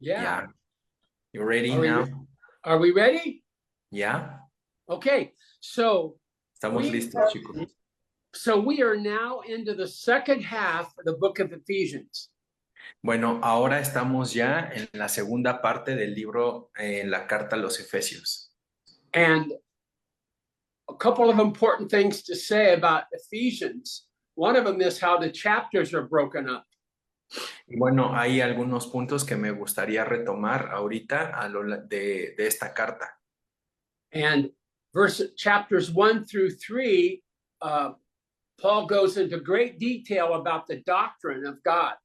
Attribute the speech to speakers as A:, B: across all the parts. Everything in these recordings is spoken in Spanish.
A: Yeah.
B: Yeah. You ready
A: Are we,
B: now?
A: are we ready?
B: Yeah.
A: Okay. So
B: Estamos listos, chicos.
A: we are now into the second half of the book of Ephesians.
B: Bueno, ahora estamos ya en la segunda parte del libro, la carta a los Efesios.
A: And a couple of important things to say about Ephesians. One of them is how the chapters are broken up.
B: Y bueno, hay algunos puntos que me gustaría retomar ahorita de esta carta.
A: And chapters 1 through 3, Paul goes into great detail about the doctrine of God.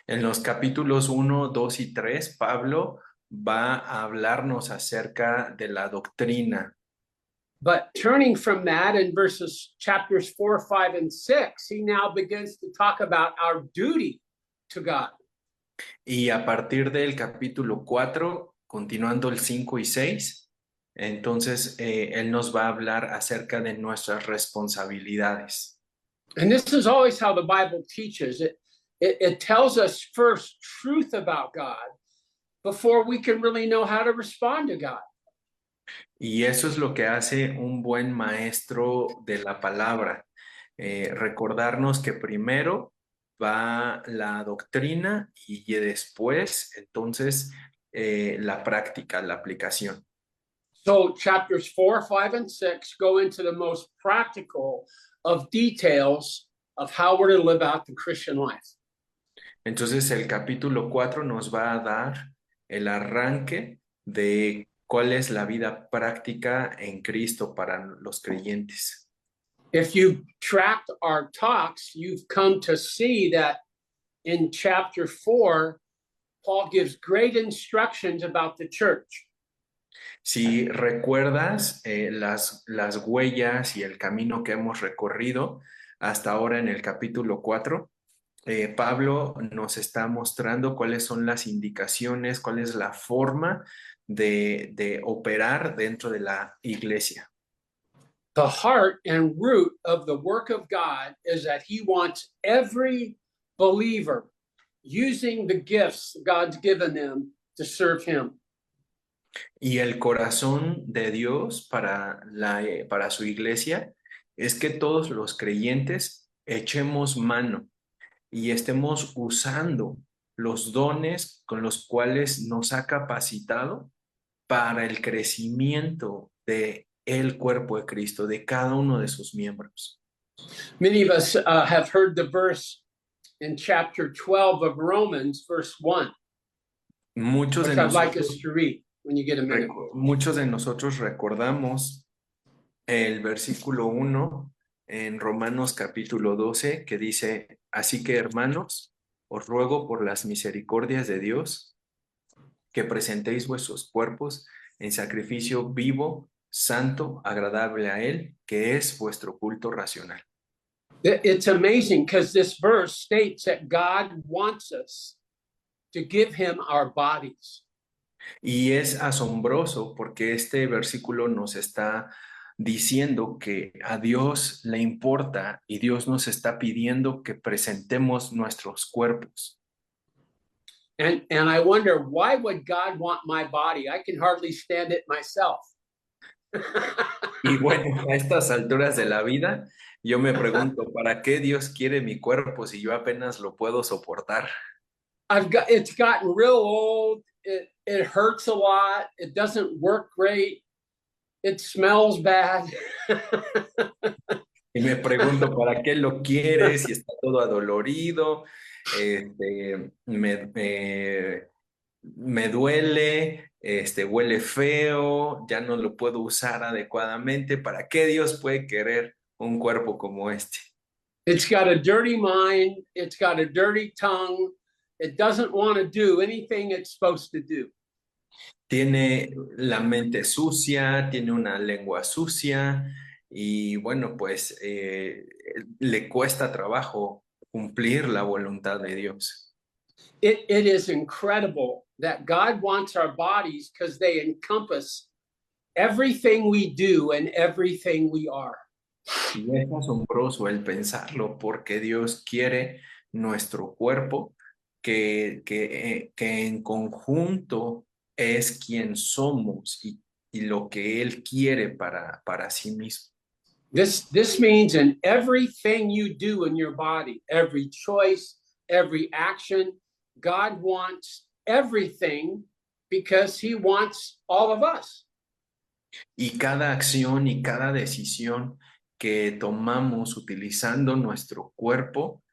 B: En los capítulos 1, 2 y 3, Pablo va a hablarnos acerca de la doctrina.
A: But turning from that in chapters 4, 5, and 6, he now begins to talk about our duty to God.
B: Y a partir del capítulo 4, continuando el 5 y 6, entonces él nos va a hablar acerca de nuestras responsabilidades.
A: And this is always how the Bible teaches. It tells us first truth about God before we can really know how to respond to God.
B: Y eso es lo que hace un buen maestro de la palabra. Recordarnos que primero va la doctrina y después, entonces, la práctica, la aplicación.
A: So chapters 4, 5, and 6 go into the most practical of details of how we're to live out the Christian life.
B: Entonces el capítulo 4 nos va a dar el arranque de cuál es la vida práctica en Cristo para los creyentes.
A: If you've tracked our talks, you've come to see that in chapter 4, Paul gives great instructions about the church.
B: Si recuerdas las huellas y el camino que hemos recorrido hasta ahora en el capítulo 4, Pablo nos está mostrando cuáles son las indicaciones, cuál es la forma de operar dentro de la iglesia.
A: The heart and root of the work of God is that he wants every believer using the gifts God's given them to serve him.
B: Y el corazón de Dios para su iglesia es que todos los creyentes echemos mano y estemos usando los dones con los cuales nos ha capacitado para el crecimiento de el cuerpo de Cristo, de cada uno de sus miembros.
A: Many of us have heard the verse in chapter 12 of Romans, verse 1,
B: Muchos
A: which I'd like us to read when you get a minute.
B: Muchos de nosotros recordamos el versículo 1 en Romanos capítulo 12 que dice: así que, hermanos, os ruego por las misericordias de Dios que presentéis vuestros cuerpos en sacrificio vivo, santo, agradable a Él, que es vuestro culto racional.
A: It's amazing because this verse states that God wants us to give him our bodies.
B: Y es asombroso porque este versículo nos está diciendo que a Dios le importa y Dios nos está pidiendo que presentemos nuestros cuerpos.
A: And I wonder, why would God want my body? I can hardly stand it myself.
B: Y bueno, a estas alturas de la vida, yo me pregunto, ¿para qué Dios quiere mi cuerpo si yo apenas lo puedo soportar?
A: It's gotten real old. It hurts a lot. It doesn't work great. It smells bad.
B: Y me pregunto, ¿para qué lo quiere si está todo adolorido? Me duele, huele feo, ya no lo puedo usar adecuadamente. ¿Para qué Dios puede querer un cuerpo como este?
A: It's got a dirty mind. It's got a dirty tongue. It doesn't want to do anything it's supposed to do.
B: Tiene la mente sucia, tiene una lengua sucia y bueno, pues le cuesta trabajo cumplir la voluntad de Dios.
A: It is incredible that God wants our bodies because they encompass everything we do and everything we are.
B: Y es asombroso el pensarlo porque Dios quiere nuestro cuerpo, que en conjunto es quien somos y lo que Él quiere para sí mismo.
A: This means in everything you do in your body, every choice, every action, God wants everything because he wants all of us.
B: Y cada acción y cada decisión que tomamos utilizando nuestro cuerpo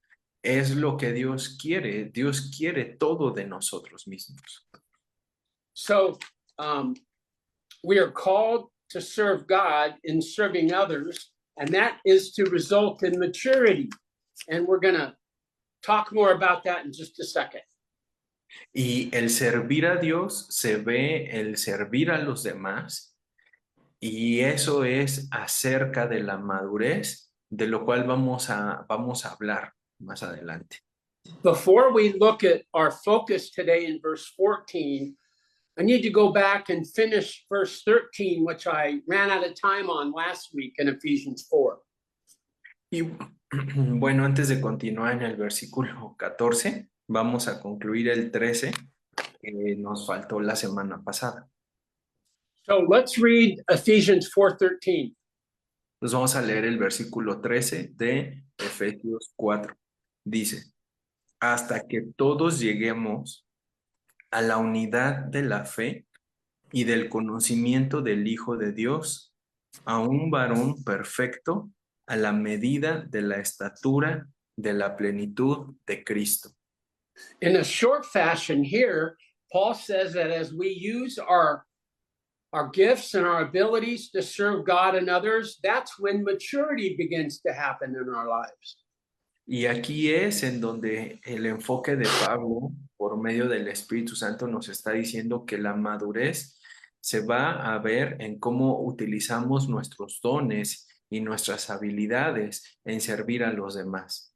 B: es lo que Dios quiere. Dios quiere todo de nosotros mismos.
A: So we are called to serve God in serving others, and that is to result in maturity. And we're going to talk more about that in just a second.
B: Y el servir a Dios se ve el servir a los demás, y eso es acerca de la madurez, de lo cual vamos a hablar más adelante.
A: Before we look at our focus today in verse 14, I need to go back and finish verse 13, which I ran out of time on last week in Ephesians 4.
B: Y bueno, antes de continuar en el versículo 14, vamos a concluir el 13 que nos faltó la semana pasada.
A: So let's read Ephesians 4:13.
B: Entonces vamos a leer el versículo 13 de Efesios 4. Dice, hasta que todos lleguemos a la unidad de la fe y del conocimiento del Hijo de Dios, a un varón perfecto, a la medida de la estatura de la plenitud de Cristo.
A: In a short fashion here, Paul says that as we use our gifts and our abilities to serve God and others, that's when maturity begins to happen in our lives.
B: Y aquí es en donde el enfoque de Pablo, por medio del Espíritu Santo, nos está diciendo que la madurez se va a ver en cómo utilizamos nuestros dones y nuestras habilidades en servir a los demás.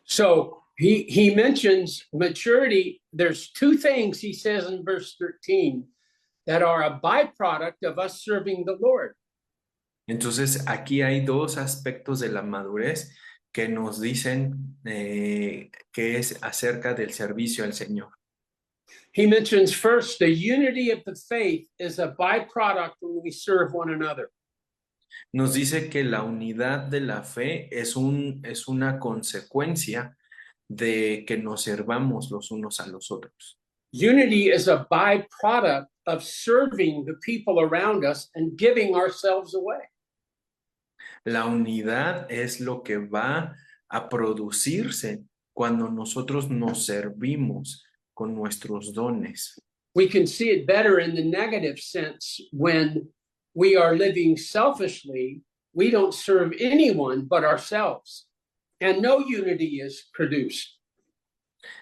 A: So he mentions maturity. There's two things he says in verse 13 that are a byproduct of us serving the Lord.
B: Entonces, aquí hay dos aspectos de la madurez que nos dicen que es acerca del servicio al Señor.
A: He mentions first the unity of the faith is a byproduct when we serve one another.
B: Nos dice que la unidad de la fe es una consecuencia de que nos servamos los unos a los otros.
A: Unity is a byproduct of serving the people around us and giving ourselves away.
B: La unidad es lo que va a producirse cuando nosotros nos servimos con nuestros dones.
A: We can see it better in the negative sense when we are living selfishly. We don't serve anyone but ourselves, and no unity is produced.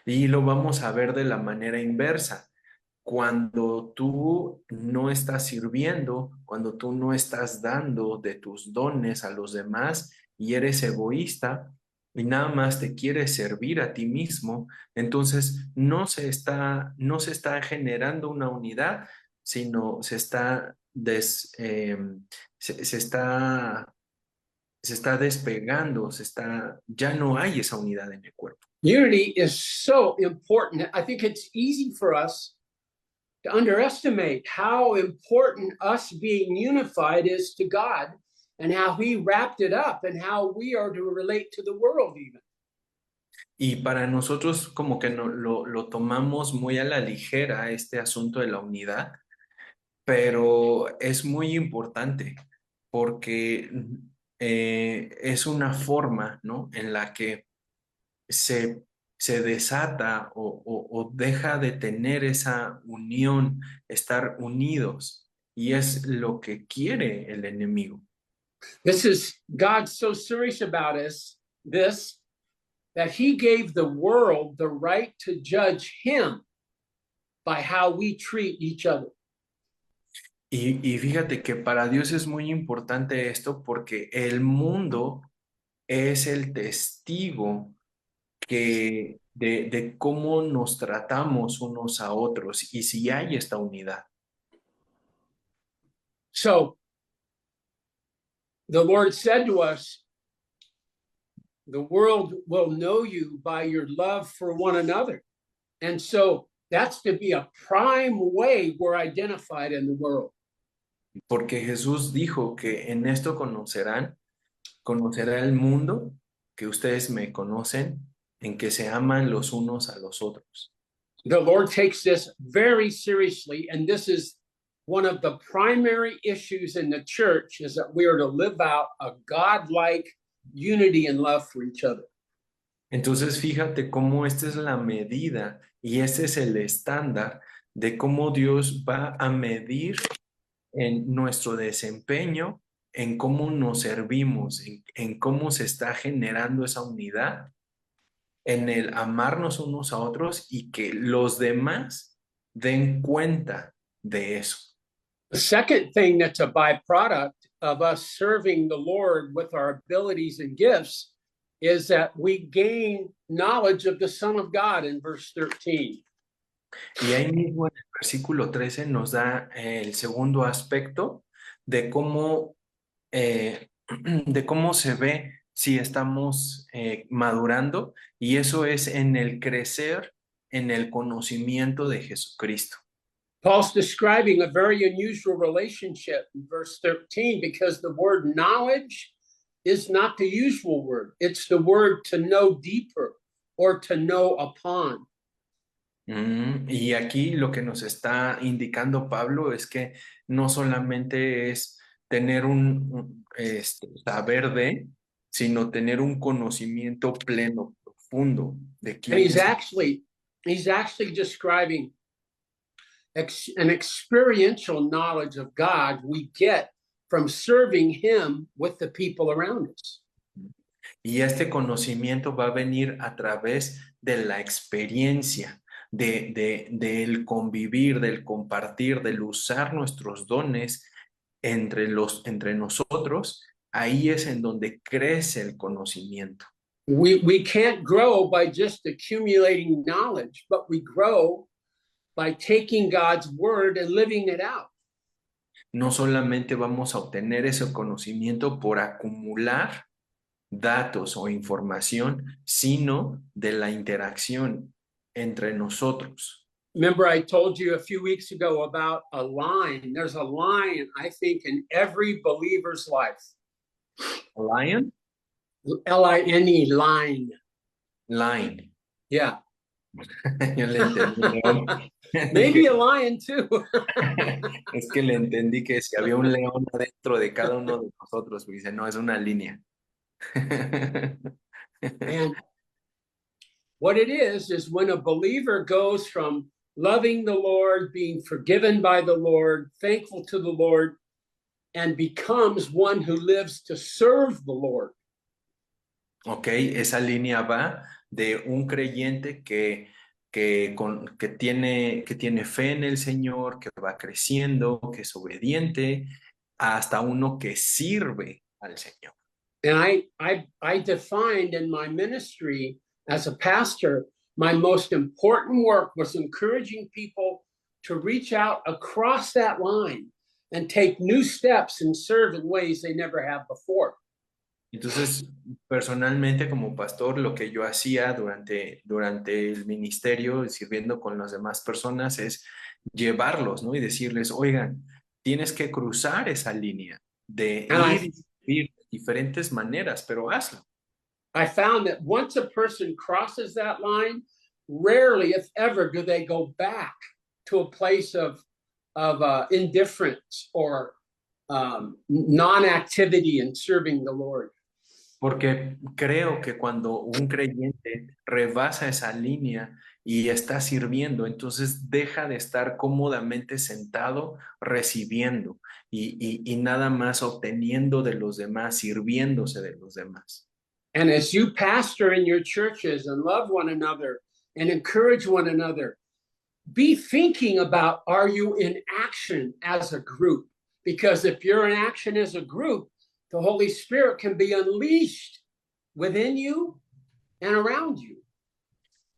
B: Y lo vamos a ver de la manera inversa. Cuando tú no estás sirviendo, cuando tú no estás dando de tus dones a los demás y eres egoísta y nada más te quieres servir a ti mismo, entonces no se está generando una unidad, sino se está despegando, ya no hay esa unidad en el cuerpo.
A: Unity is so important. I think it's easy for us to underestimate how important us being unified is to God and how he wrapped it up and how we are to relate to the world even.
B: Y para nosotros como que no, lo tomamos muy a la ligera este asunto de la unidad, pero es muy importante porque es una forma, ¿no?, en la que se desata o deja de tener esa unión, estar unidos, y es lo que quiere el enemigo.
A: This is God so serious about us, that he gave the world the right to judge him by how we treat each other.
B: Y fíjate que para Dios es muy importante esto porque el mundo es el testigo de cómo nos tratamos unos a otros y si hay esta unidad.
A: So the Lord said to us, the world will know you by your love for one another. And so that's to be a prime way we're identified in the world.
B: Porque Jesús dijo que en esto conocerá el mundo, que ustedes me conocen, en que se aman los unos a los otros.
A: The Lord takes this very seriously, and this is one of the primary issues in the church, is that we are to live out a God-like unity and love for each other.
B: Entonces, fíjate cómo esta es la medida y este es el estándar de cómo Dios va a medir en nuestro desempeño, en cómo nos servimos, en cómo se está generando esa unidad, en el amarnos unos a otros y que los demás den cuenta de eso.
A: The second thing that's a byproduct of us serving the Lord with our abilities and gifts is that we gain knowledge of the Son of God in verse 13.
B: Y ahí mismo en el versículo 13 nos da el segundo aspecto de cómo, de cómo se ve si estamos madurando, y eso es en el crecer en el conocimiento de Jesucristo.
A: Paul's describing a very unusual relationship in verse 13 because the word knowledge is not the usual word. It's the word to know deeper or to know upon.
B: Y aquí lo que nos está indicando Pablo es que no solamente es tener un saber de, sino tener un conocimiento pleno, profundo de
A: And
B: quién
A: he's
B: es.
A: actually describing an experiential knowledge of God we get from serving him with the people around us.
B: Y este conocimiento va a venir a través de la experiencia, del convivir, del compartir, del usar nuestros dones entre nosotros. Ahí es en donde crece el conocimiento.
A: We can't grow by just accumulating knowledge, but we grow by taking God's word and living it out.
B: No solamente vamos a obtener ese conocimiento por acumular datos o información, sino de la interacción entre nosotros.
A: Remember, I told you a few weeks ago about a line. There's a line, I think, in every believer's life.
B: Lion?
A: Line, line.
B: Line.
A: Yeah.
B: Yo le entendí.
A: Maybe a lion too.
B: Es que le entendí que si había un león adentro de cada uno de nosotros, pues dice, no, es una línea.
A: And what it is when a believer goes from loving the Lord, being forgiven by the Lord, thankful to the Lord, and becomes one who lives to serve the Lord.
B: Ok, esa línea va de un creyente que tiene fe en el Señor, que va creciendo, que es obediente, hasta uno que sirve al Señor.
A: And I defined in my ministry as a pastor, my most important work was encouraging people to reach out across that line and take new steps and serve in ways they never have before.
B: Entonces, personalmente como pastor, lo que yo hacía durante el ministerio, sirviendo con las demás personas, es llevarlos, ¿no? Y decirles, oigan, tienes que cruzar esa línea de ir y servir de diferentes maneras, pero hazlo.
A: I found that once a person crosses that line, rarely, if ever, do they go back to a place of indifference or non-activity in serving the Lord.
B: Porque creo que cuando un creyente rebasa esa línea y está sirviendo, entonces deja de estar cómodamente sentado recibiendo y nada más obteniendo de los demás, sirviéndose de los demás.
A: And as you pastor in your churches and love one another and encourage one another, be thinking about, are you in action as a group? Because if you're in action as a group, the Holy Spirit can be unleashed within you and around you.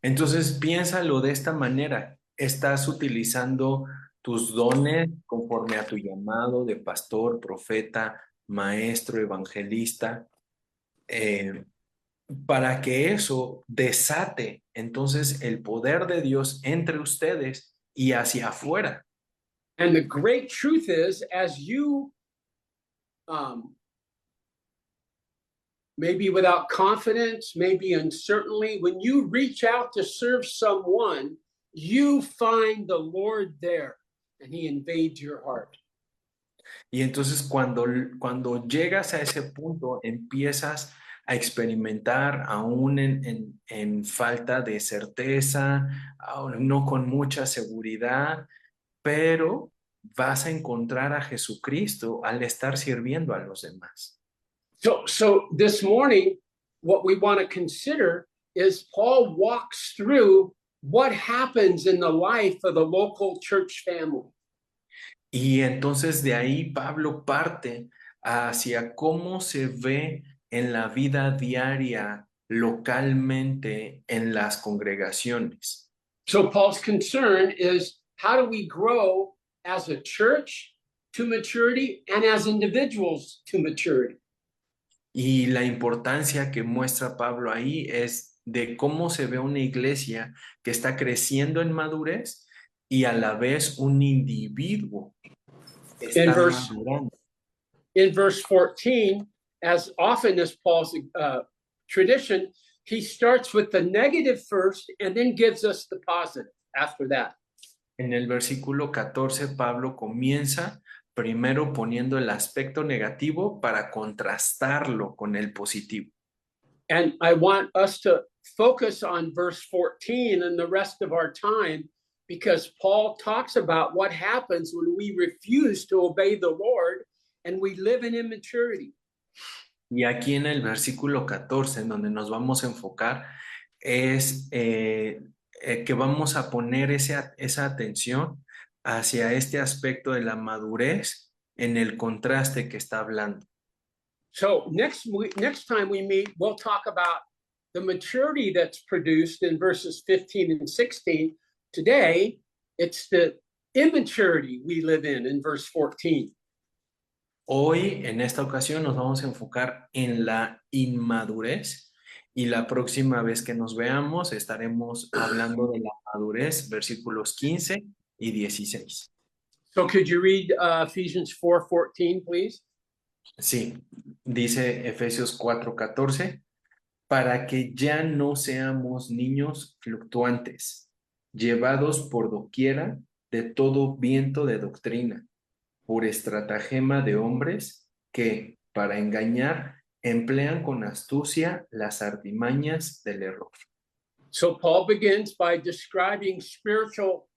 B: Entonces piénsalo de esta manera. Estás utilizando tus dones conforme a tu llamado de pastor, profeta, maestro, evangelista. para que eso desate entonces el poder de Dios entre ustedes y hacia afuera.
A: And the great truth is, as you um, maybe without confidence, maybe uncertainly, when you reach out to serve someone, you find the Lord there and he invades your heart.
B: Y entonces cuando llegas a ese punto, empiezas a experimentar aún en falta de certeza, aún no con mucha seguridad, pero vas a encontrar a Jesucristo al estar sirviendo a los demás.
A: So this morning, what we want to consider is Paul walks through what happens in the life of the local church family.
B: Y entonces de ahí Pablo parte hacia cómo se ve en la vida diaria localmente en las congregaciones.
A: So Paul's concern is how do we grow as a church to maturity and as individuals to maturity?
B: Y la importancia que muestra Pablo ahí es de cómo se ve una iglesia que está creciendo en madurez y a la vez un individuo está madurando.
A: In verse 14, as often as Paul's tradition, he starts with the negative first and then gives us the positive after that.
B: En el versículo 14, Pablo comienza primero poniendo el aspecto negativo para contrastarlo con el positivo.
A: And I want us to focus on verse 14 and the rest of our time because Paul talks about what happens when we refuse to obey the Lord and we live in immaturity.
B: Y aquí en el versículo 14, en donde nos vamos a enfocar, es que vamos a poner esa atención hacia este aspecto de la madurez en el contraste que está hablando.
A: So next time we meet, we'll talk about the maturity that's produced in verses 15 and 16. Today, it's the immaturity we live in verse 14.
B: Hoy, en esta ocasión, nos vamos a enfocar en la inmadurez y la próxima vez que nos veamos estaremos hablando de la madurez, versículos 15 y 16.
A: So could you read Ephesians 4:14, please?
B: Sí, dice Efesios 4:14, para que ya no seamos niños fluctuantes, llevados por doquiera de todo viento de doctrina, por estratagema de hombres que, para engañar, emplean con astucia las artimañas del error.
A: So Paul begins by describing spiritual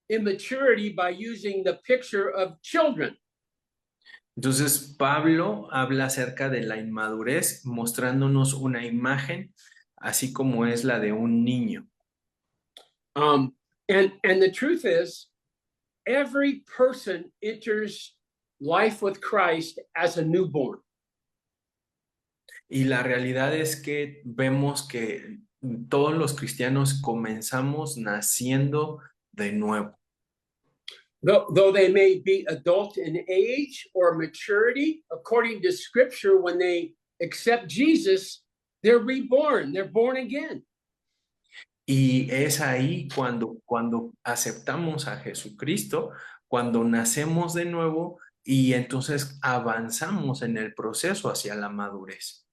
A: immaturity by using the picture of children.
B: Entonces, Pablo habla acerca de la inmadurez, mostrándonos una imagen, así como es la de un niño.
A: And the truth is, every person enters life with Christ as a newborn.
B: Y la realidad es que vemos que todos los cristianos comenzamos naciendo de nuevo.
A: Though they may be adult in age or maturity, according to Scripture, when they accept Jesus, they're reborn, they're born again.
B: Y es ahí cuando aceptamos a Jesucristo, cuando nacemos de nuevo y entonces avanzamos en el proceso hacia la madurez.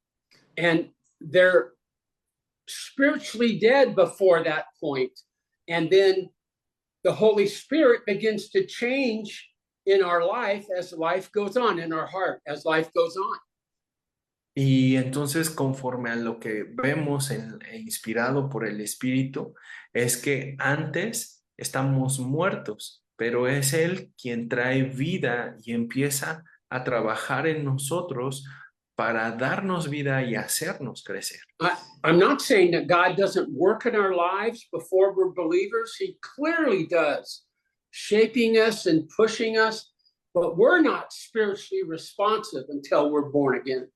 A: And they're spiritually dead before that point. And then the Holy Spirit begins to change in our life as life goes on, in our heart as life goes on.
B: Y entonces, conforme a lo que vemos inspirado por el Espíritu, es que antes estamos muertos, pero es Él quien trae vida y empieza a trabajar en nosotros para darnos vida y hacernos crecer.
A: I'm not saying that God doesn't work in our lives before we're believers. He clearly does, shaping us and pushing us, but we're not spiritually responsive until we're born again.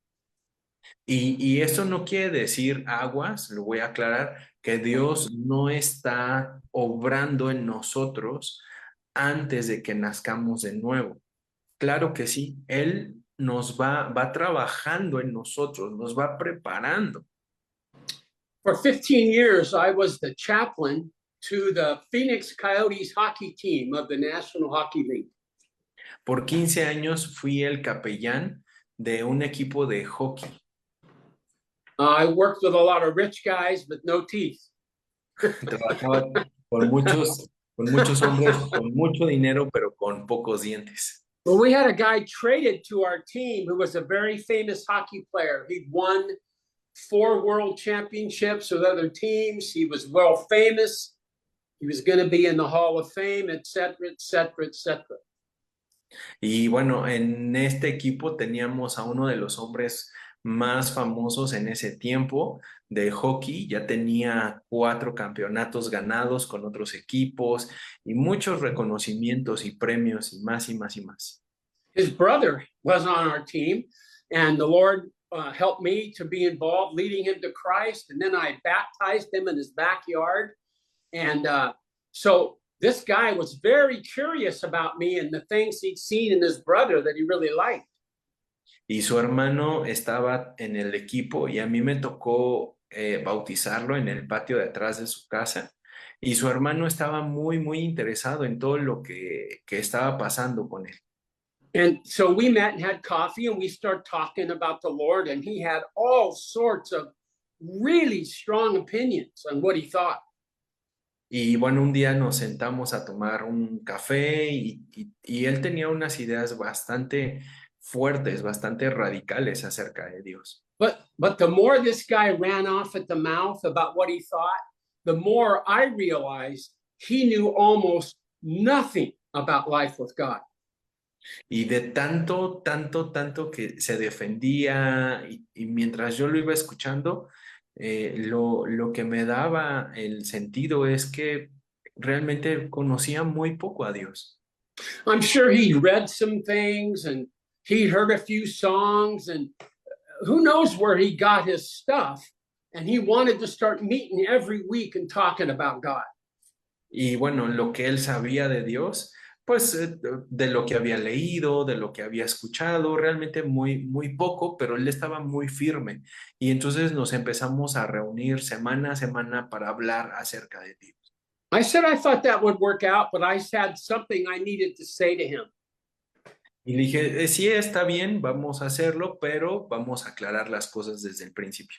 B: Y esto no quiere decir, aguas, lo voy a aclarar, que Dios no está obrando en nosotros antes de que nazcamos de nuevo. Claro que sí, Él nos va trabajando en nosotros, nos va preparando.
A: For 15 years, I was the chaplain to the Phoenix Coyotes hockey team of the National Hockey League.
B: Por 15 años fui el capellán de un equipo de hockey.
A: I worked with a lot of rich guys with no teeth.
B: Trabajaba con muchos hombres con mucho dinero, pero con pocos dientes.
A: Well, we had a guy traded to our team who was a very famous hockey player. He'd won 4 world championships with other teams. He was well famous. He was going to be in the Hall of Fame, et cetera, et cetera, et cetera.
B: Y bueno, en este equipo teníamos a uno de los hombres más famosos en ese tiempo de hockey. Ya tenía 4 campeonatos ganados con otros equipos y muchos reconocimientos y premios y más y más y más.
A: His brother was on our team, and the Lord helped me to be involved, leading him to Christ. And then I baptized him in his backyard. And so this guy was very curious about me and the things he'd seen in his brother that he really liked.
B: Y su hermano estaba en el equipo y a mí me tocó bautizarlo en el patio de atrás de su casa. Y su hermano estaba muy, muy interesado en todo lo que estaba pasando con él.
A: And so we met and had coffee, and we started talking about the Lord, and he had all sorts of really strong opinions on what he thought.
B: Y bueno, un día nos sentamos a tomar un café y él tenía unas ideas bastante fuertes, bastante radicales acerca de Dios.
A: But the more this guy ran off at the mouth about what he thought, the more I realized he knew almost nothing about life with God.
B: Y de tanto, tanto, tanto que se defendía y mientras yo lo iba escuchando, lo que me daba el sentido es que realmente conocía muy poco a Dios.
A: I'm sure he read some things and he heard a few songs, and who knows where he got his stuff. And he wanted to start meeting every week and talking about God.
B: Y bueno, lo que él sabía de Dios, pues de lo que había leído, de lo que había escuchado, realmente muy, muy poco, pero él estaba muy firme. Y entonces nos empezamos a reunir semana a semana para hablar acerca de Dios.
A: I said I thought that would work out, but I had something I needed to say to him.
B: Y le dije, sí, está bien, vamos a hacerlo, pero vamos a aclarar las cosas desde el principio.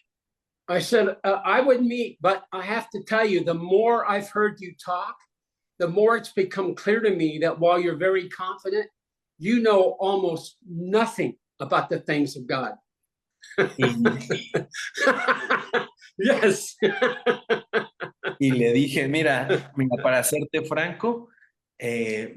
A: I said, I would meet, but I have to tell you, the more I've heard you talk, the more it's become clear to me that while you're very confident, you know almost nothing about the things of God. Yes.
B: Y le dije, mira, para serte franco,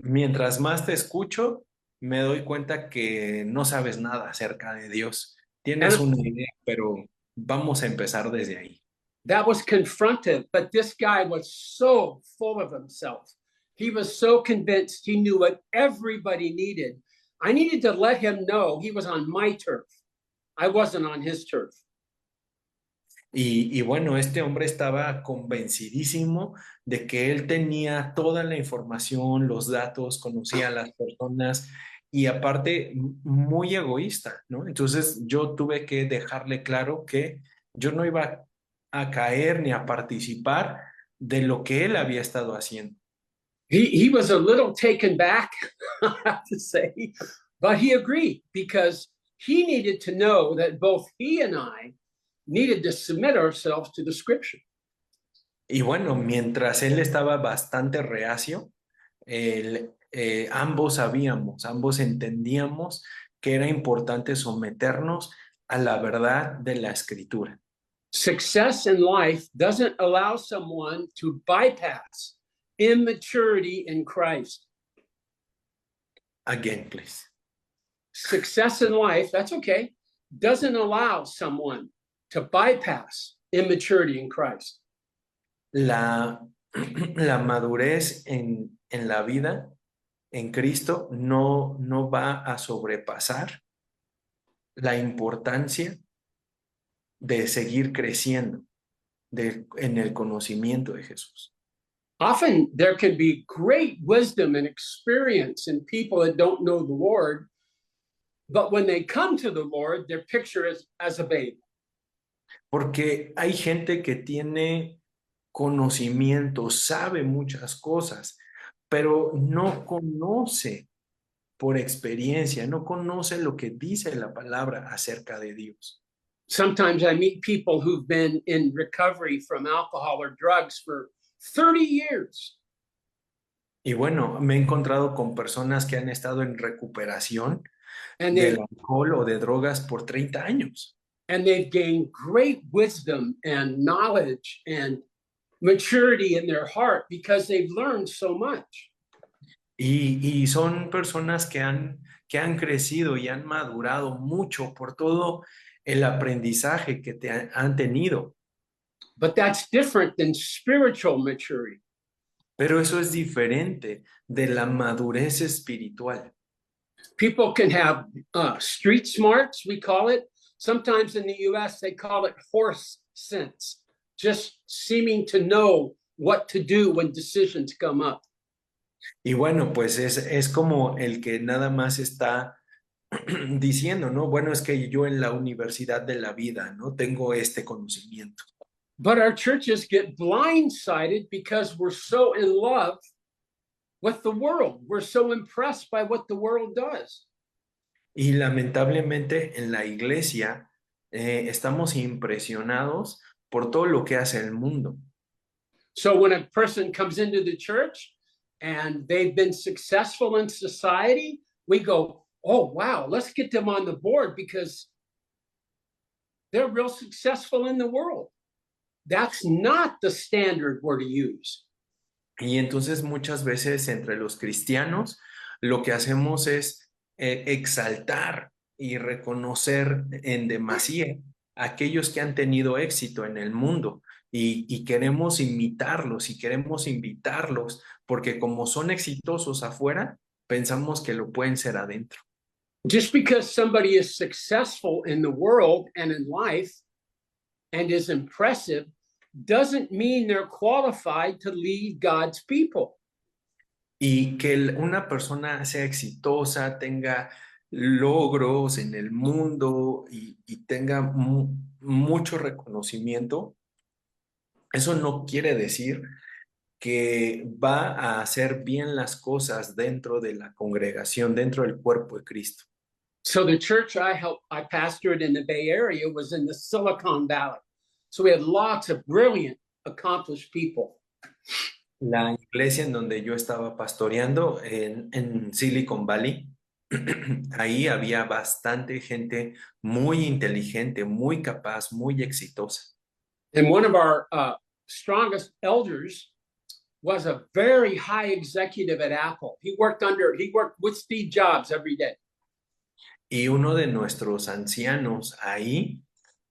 B: mientras más te escucho, me doy cuenta que no sabes nada acerca de Dios. Tienes una idea, pero vamos a empezar desde ahí.
A: That was confrontive, but this guy was so full of himself. He was so convinced he knew what everybody needed. I needed to let him know he was on my turf. I wasn't on his turf.
B: Y bueno, este hombre estaba convencidísimo de que él tenía toda la información, los datos, conocía a las personas y aparte muy egoísta, ¿no? Entonces yo tuve que dejarle claro que yo no iba a caer ni a participar de lo que él había estado haciendo.
A: He was a little taken back, I have to say, but he agreed because he needed to know that both he and I needed to submit ourselves to the scripture.
B: Y bueno, mientras él estaba bastante reacio, ambos sabíamos, ambos entendíamos que era importante someternos a la verdad de la escritura.
A: Success in life doesn't allow someone to bypass immaturity in Christ.
B: Again, please.
A: Success in life, that's okay, doesn't allow someone to bypass immaturity in Christ.
B: La madurez en la vida en Cristo no va a sobrepasar la importancia de seguir creciendo en el conocimiento de Jesús.
A: Often there can be great wisdom and experience in people that don't know the Lord, but when they come to the Lord, they're pictured as a babe.
B: porque hay gente que tiene conocimiento, sabe muchas cosas, pero no conoce por experiencia, no conoce lo que dice la palabra acerca de Dios.
A: Sometimes I meet people who've been in recovery from alcohol or drugs for 30 years.
B: Y bueno, me he encontrado con personas que han estado en recuperación
A: And
B: del
A: they've
B: alcohol o de drogas por 30 años.
A: and they've gained great wisdom and knowledge and maturity in their heart because they've learned so much.
B: Y son personas que han crecido y han madurado mucho por todo el aprendizaje que han tenido.
A: But that's different than spiritual maturity.
B: Pero eso es diferente de la madurez espiritual.
A: People can have street smarts, we call it. Sometimes in the US, they call it horse sense, just seeming to know what to do when decisions come up.
B: Y bueno, pues es como el que nada más está diciendo, ¿no? Bueno, es que yo en la universidad de la vida, ¿no? Tengo este conocimiento.
A: But our churches get blindsided because we're so in love with the world. We're so impressed by what the world does.
B: Y lamentablemente en la iglesia estamos impresionados por todo lo que hace el mundo.
A: So when a person comes into the church and they've been successful in society, we go, oh, wow, let's get them on the board because they're real successful in the world. That's not the standard we're to use.
B: Y entonces muchas veces entre los cristianos lo que hacemos es exaltar y reconocer en demasía a aquellos que han tenido éxito en el mundo y queremos imitarlos y queremos invitarlos porque como son exitosos afuera, pensamos que lo pueden ser adentro.
A: Just because somebody is successful in the world and in life and is impressive doesn't mean they're qualified to lead God's people.
B: Y que una persona sea exitosa, tenga logros en el mundo y tenga mucho reconocimiento, eso no quiere decir que va a hacer bien las cosas dentro de la congregación, dentro del cuerpo de Cristo.
A: So the church I pastored in the Bay Area was in the Silicon Valley. So we had lots of brilliant, accomplished people.
B: La iglesia en donde yo estaba pastoreando en Silicon Valley, ahí había bastante gente muy inteligente, muy capaz, muy exitosa.
A: And one of our strongest elders was a very high executive at Apple. He worked with Steve Jobs every day.
B: Y uno de nuestros ancianos ahí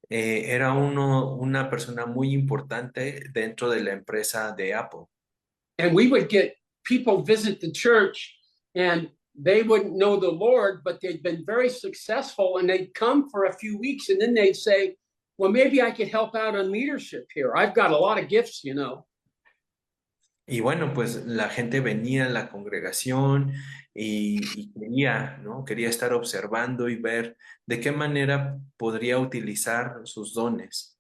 B: era una persona muy importante dentro de la empresa de Apple.
A: And we would get people visit the church and they wouldn't know the Lord, but they'd been very successful and they'd come for a few weeks and then they'd say, well, maybe I could help out on leadership here. I've got a lot of gifts, you know.
B: Y bueno, pues la gente venía a la congregación y quería, ¿no? Quería estar observando y ver de qué manera podría utilizar sus dones.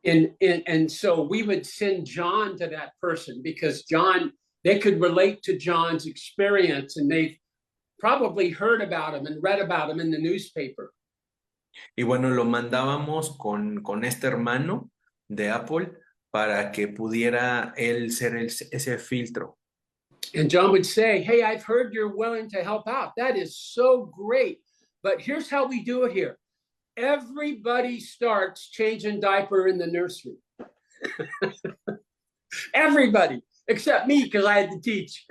A: And so we would send John to that person because John, they could relate to John's experience and they've probably heard about him and read about him in the newspaper.
B: Y bueno, lo mandábamos con este hermano de Apple para que pudiera él ser ese filtro.
A: And John would say, hey, I've heard you're willing to help out. That is so great. But here's how we do it here. Everybody starts changing diaper in the nursery. Everybody, except me, because I had to teach.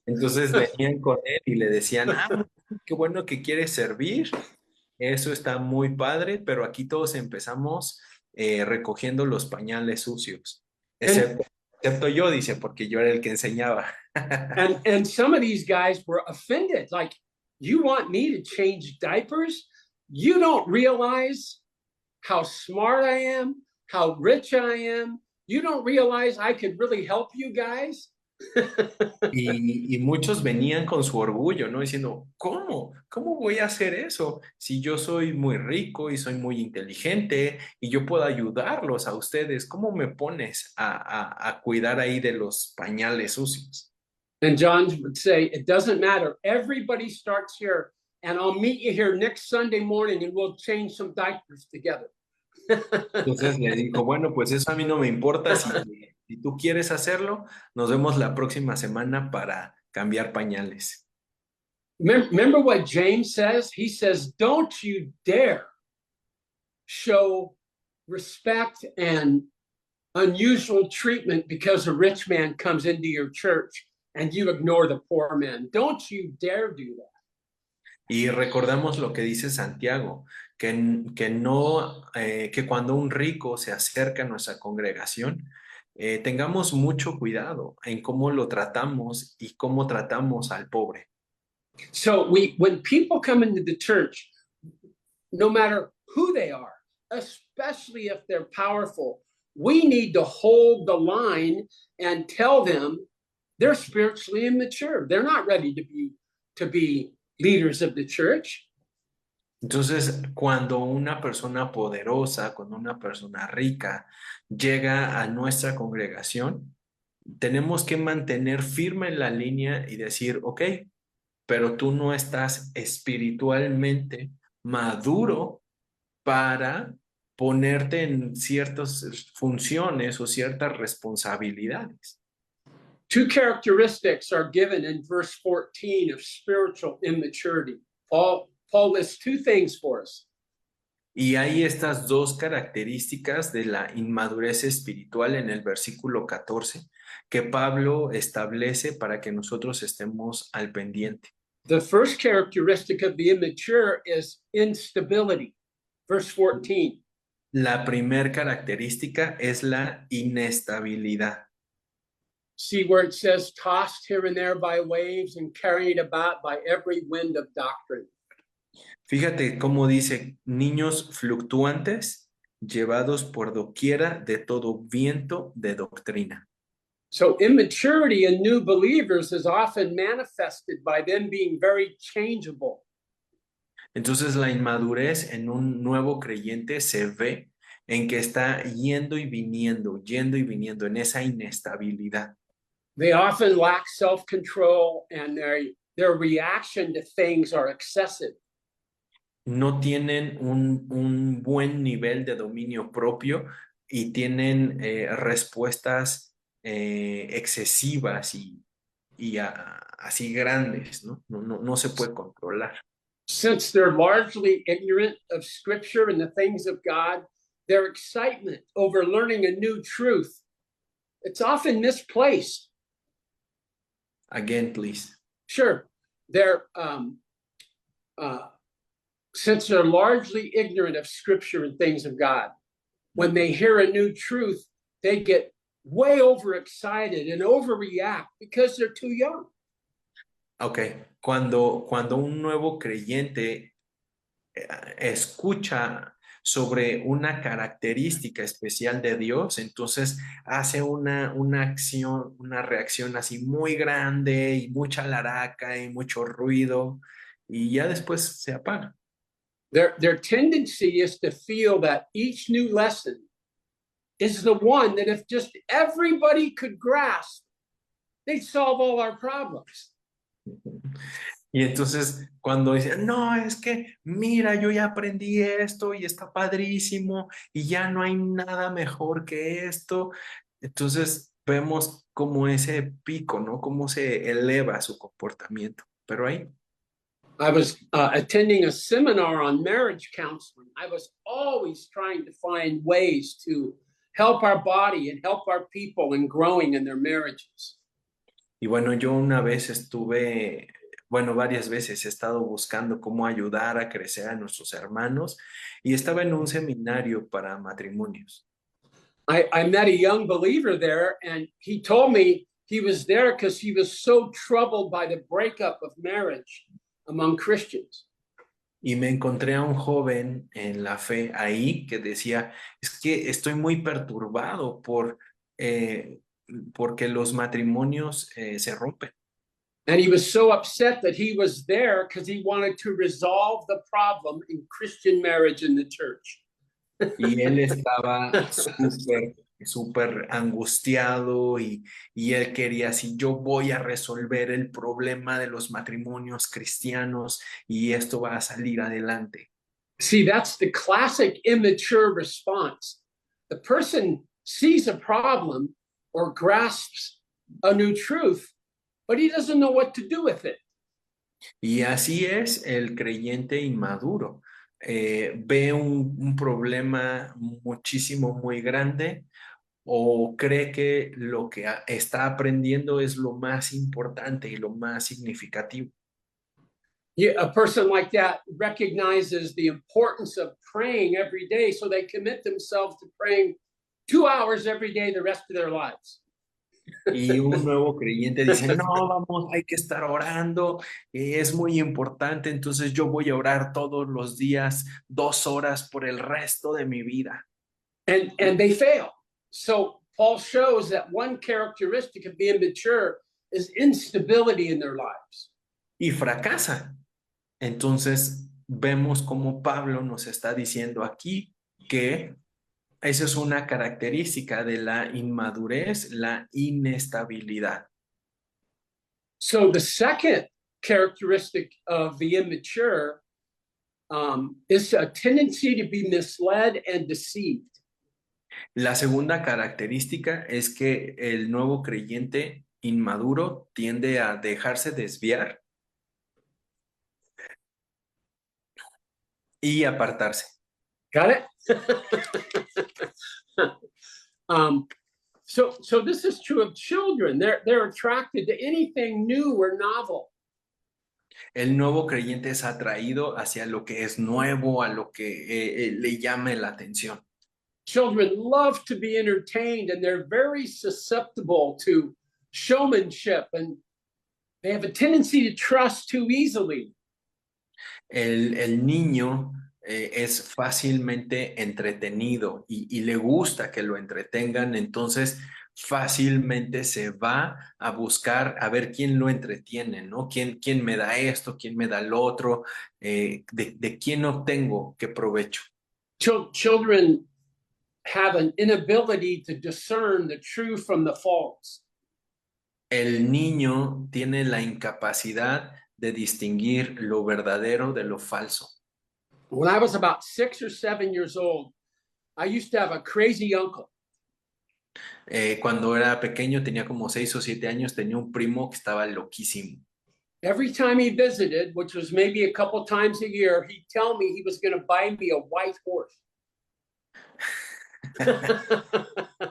B: Entonces venían con él y le decían, qué bueno que quieres servir, eso está muy padre, pero aquí todos empezamos recogiendo los pañales sucios, excepto yo, dice, porque yo era el que enseñaba.
A: And some of these guys were offended, like, you want me to change diapers? You don't realize how smart I am, how rich I am. You don't realize I could really help you guys.
B: Y muchos venían con su orgullo, ¿no? Diciendo, ¿cómo? ¿Cómo voy a hacer eso si yo soy muy rico y soy muy inteligente y yo puedo ayudarlos a ustedes? ¿Cómo me pones a cuidar ahí de los pañales sucios?
A: And John would say, it doesn't matter. Everybody starts here, and I'll meet you here next Sunday morning, and we'll change some diapers together.
B: Entonces le dijo, bueno, pues eso a mí no me importa. Si tú quieres hacerlo, nos vemos la próxima semana para cambiar pañales.
A: Remember what James says? He says, don't you dare show respect and unusual treatment because a rich man comes into your church and you ignore the poor man. Don't you dare do that.
B: Y recordamos lo que dice Santiago, que no, que cuando un rico se acerca a nuestra congregación, tengamos mucho cuidado en cómo lo tratamos y cómo tratamos al pobre.
A: So when people come into the church, no matter who they are, especially if they're powerful, we need to hold the line and tell them they're spiritually immature. They're not ready to be leaders of the church.
B: Entonces, cuando una persona poderosa, cuando una persona rica llega a nuestra congregación, tenemos que mantener firme la línea y decir, ok, pero tú no estás espiritualmente maduro para ponerte en ciertas funciones o ciertas responsabilidades.
A: Two characteristics are given in verse 14 of spiritual immaturity. Paul lists two things for us.
B: Y hay estas dos características de la inmadurez espiritual en el versículo 14 que Pablo establece para que nosotros estemos al pendiente.
A: The first characteristic of the immature is instability. Verse 14.
B: La primer característica es la inestabilidad.
A: See where it says, tossed here and there by waves and carried about by every wind of doctrine.
B: Fíjate cómo dice, niños fluctuantes, llevados por doquiera de todo viento de doctrina.
A: So immaturity in new believers is often manifested by them being very changeable.
B: Entonces la inmadurez en un nuevo creyente se ve en que está yendo y viniendo en esa inestabilidad.
A: They often lack self-control and their reaction to things are excessive.
B: No tienen un buen nivel de dominio propio y tienen respuestas excesivas y así grandes, ¿no? No se puede controlar.
A: Since they're largely ignorant of Scripture and the things of God, their excitement over learning a new truth, it's often misplaced.
B: Again, please.
A: Sure, since they're largely ignorant of Scripture and things of God, when they hear a new truth, they get way overexcited and overreact because they're too young.
B: Ok, cuando un nuevo creyente escucha sobre una característica especial de Dios, entonces hace una acción, una reacción así muy grande y mucha laraca y mucho ruido y ya después se apaga.
A: Their tendency is to feel that each new lesson is the one that if just everybody could grasp, they'd solve all our problems.
B: Y entonces cuando dicen, no, es que mira, yo ya aprendí esto y está padrísimo y ya no hay nada mejor que esto, entonces vemos como ese pico, ¿no? Cómo se eleva su comportamiento. Pero ahí.
A: I was attending a seminar on marriage counseling. I was always trying to find ways to help our body and help our people in growing in their marriages.
B: Y bueno, yo una vez estuve, bueno, varias veces he estado buscando cómo ayudar a crecer a nuestros hermanos y estaba en un seminario para matrimonios.
A: I met a young believer there, and he told me he was there because he was so troubled by the breakup of marriage among Christians.
B: Y me encontré a un joven en la fe ahí que decía, es que estoy muy perturbado por porque los matrimonios se rompen.
A: And he was so upset that he was there because he wanted to resolve the problem in Christian marriage in the church.
B: Y él estaba súper angustiado y él quería, si yo voy a resolver el problema de los matrimonios cristianos y esto va a salir adelante.
A: See, that's the classic immature response. The person sees a problem or grasps a new truth, but he doesn't know what to do with it.
B: Y así es el creyente inmaduro. Ve un problema muchísimo, muy grande o cree que lo que está aprendiendo es lo más importante y lo más significativo.
A: A person like that recognizes the importance of praying every day, so they commit themselves to praying 2 hours every day the rest of their lives.
B: Y un nuevo creyente dice, no, vamos, hay que estar orando, es muy importante, entonces yo voy a orar todos los días 2 horas por el resto de mi vida.
A: And they fail. So Paul shows that one characteristic of being mature is instability in their lives.
B: Y fracasa. Entonces vemos como Pablo nos está diciendo aquí que esa es una característica de la inmadurez, la inestabilidad.
A: So the second characteristic of the immature is a tendency to be misled and deceived.
B: La segunda característica es que el nuevo creyente inmaduro tiende a dejarse desviar y apartarse.
A: Got it? So this is true of children. They're attracted to anything new or novel.
B: El nuevo creyente es atraído hacia lo que es nuevo, a lo que le llame la atención.
A: Children love to be entertained, and they're very susceptible to showmanship, and they have a tendency to trust too easily.
B: El niño es fácilmente entretenido y le gusta que lo entretengan, entonces fácilmente se va a buscar a ver quién lo entretiene, ¿no? ¿Quién me da esto? ¿Quién me da lo otro? ¿De quién obtengo qué provecho?
A: Children have an inability to discern the true from the false.
B: El niño tiene la incapacidad de distinguir lo verdadero de lo falso.
A: When I was about 6 or 7 years old, I used to have a crazy uncle.
B: Cuando era pequeño, tenía como 6 o 7 años, tenía un primo que estaba loquísimo.
A: Every time he visited, which was maybe a couple times a year, he'd tell me he was going to buy me a white horse.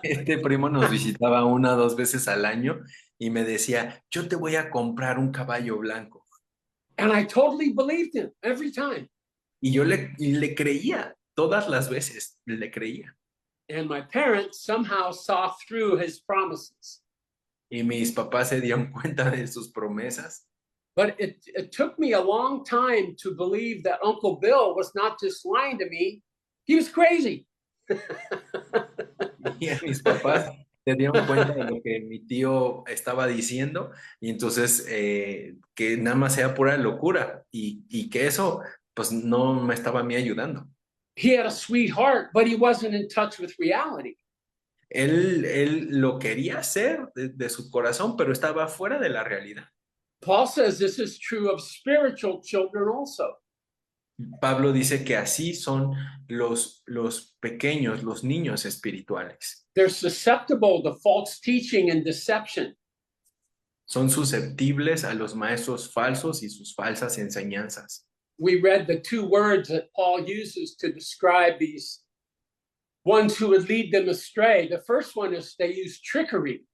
B: Este primo nos visitaba 1 o 2 veces al año y me decía, yo te voy a comprar un caballo blanco.
A: And I totally believed him every time.
B: Y yo le creía, todas las veces le creía.
A: And my parents somehow saw through his promises.
B: Y mis papás se dieron cuenta de sus promesas.
A: But it took me a long time to believe that Uncle Bill was not just lying to me, he was crazy.
B: Y a mis papás se dieron cuenta de lo que mi tío estaba diciendo y entonces que nada más sea pura locura y que eso pues no me estaba a mí ayudando.
A: He had a sweet heart, but he wasn't in touch with reality.
B: Él lo quería hacer de su corazón, pero estaba fuera de la realidad.
A: Paul says this is true of spiritual children also.
B: Pablo dice que así son los pequeños, los niños espirituales.
A: They're susceptible to false teaching and deception.
B: Son susceptibles a los maestros falsos y sus falsas enseñanzas.
A: We read the 2 words that Paul uses to describe these ones who would lead them astray. The first one is they use trickery.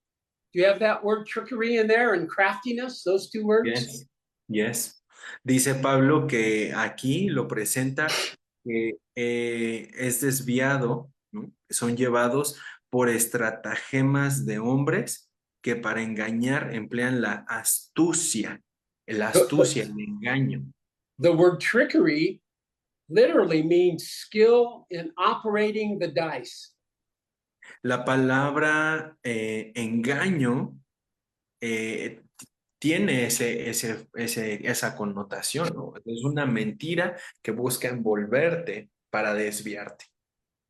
A: Do you have that word trickery in there and craftiness, those 2 words?
B: Yes, yes. Dice Pablo que aquí lo presenta que es desviado, ¿no? Son llevados por estratagemas de hombres que para engañar emplean la astucia, el engaño.
A: The word trickery literally means skill in operating the dice.
B: La palabra engaño tiene esa connotación, ¿no? Es una mentira que busca envolverte para desviarte.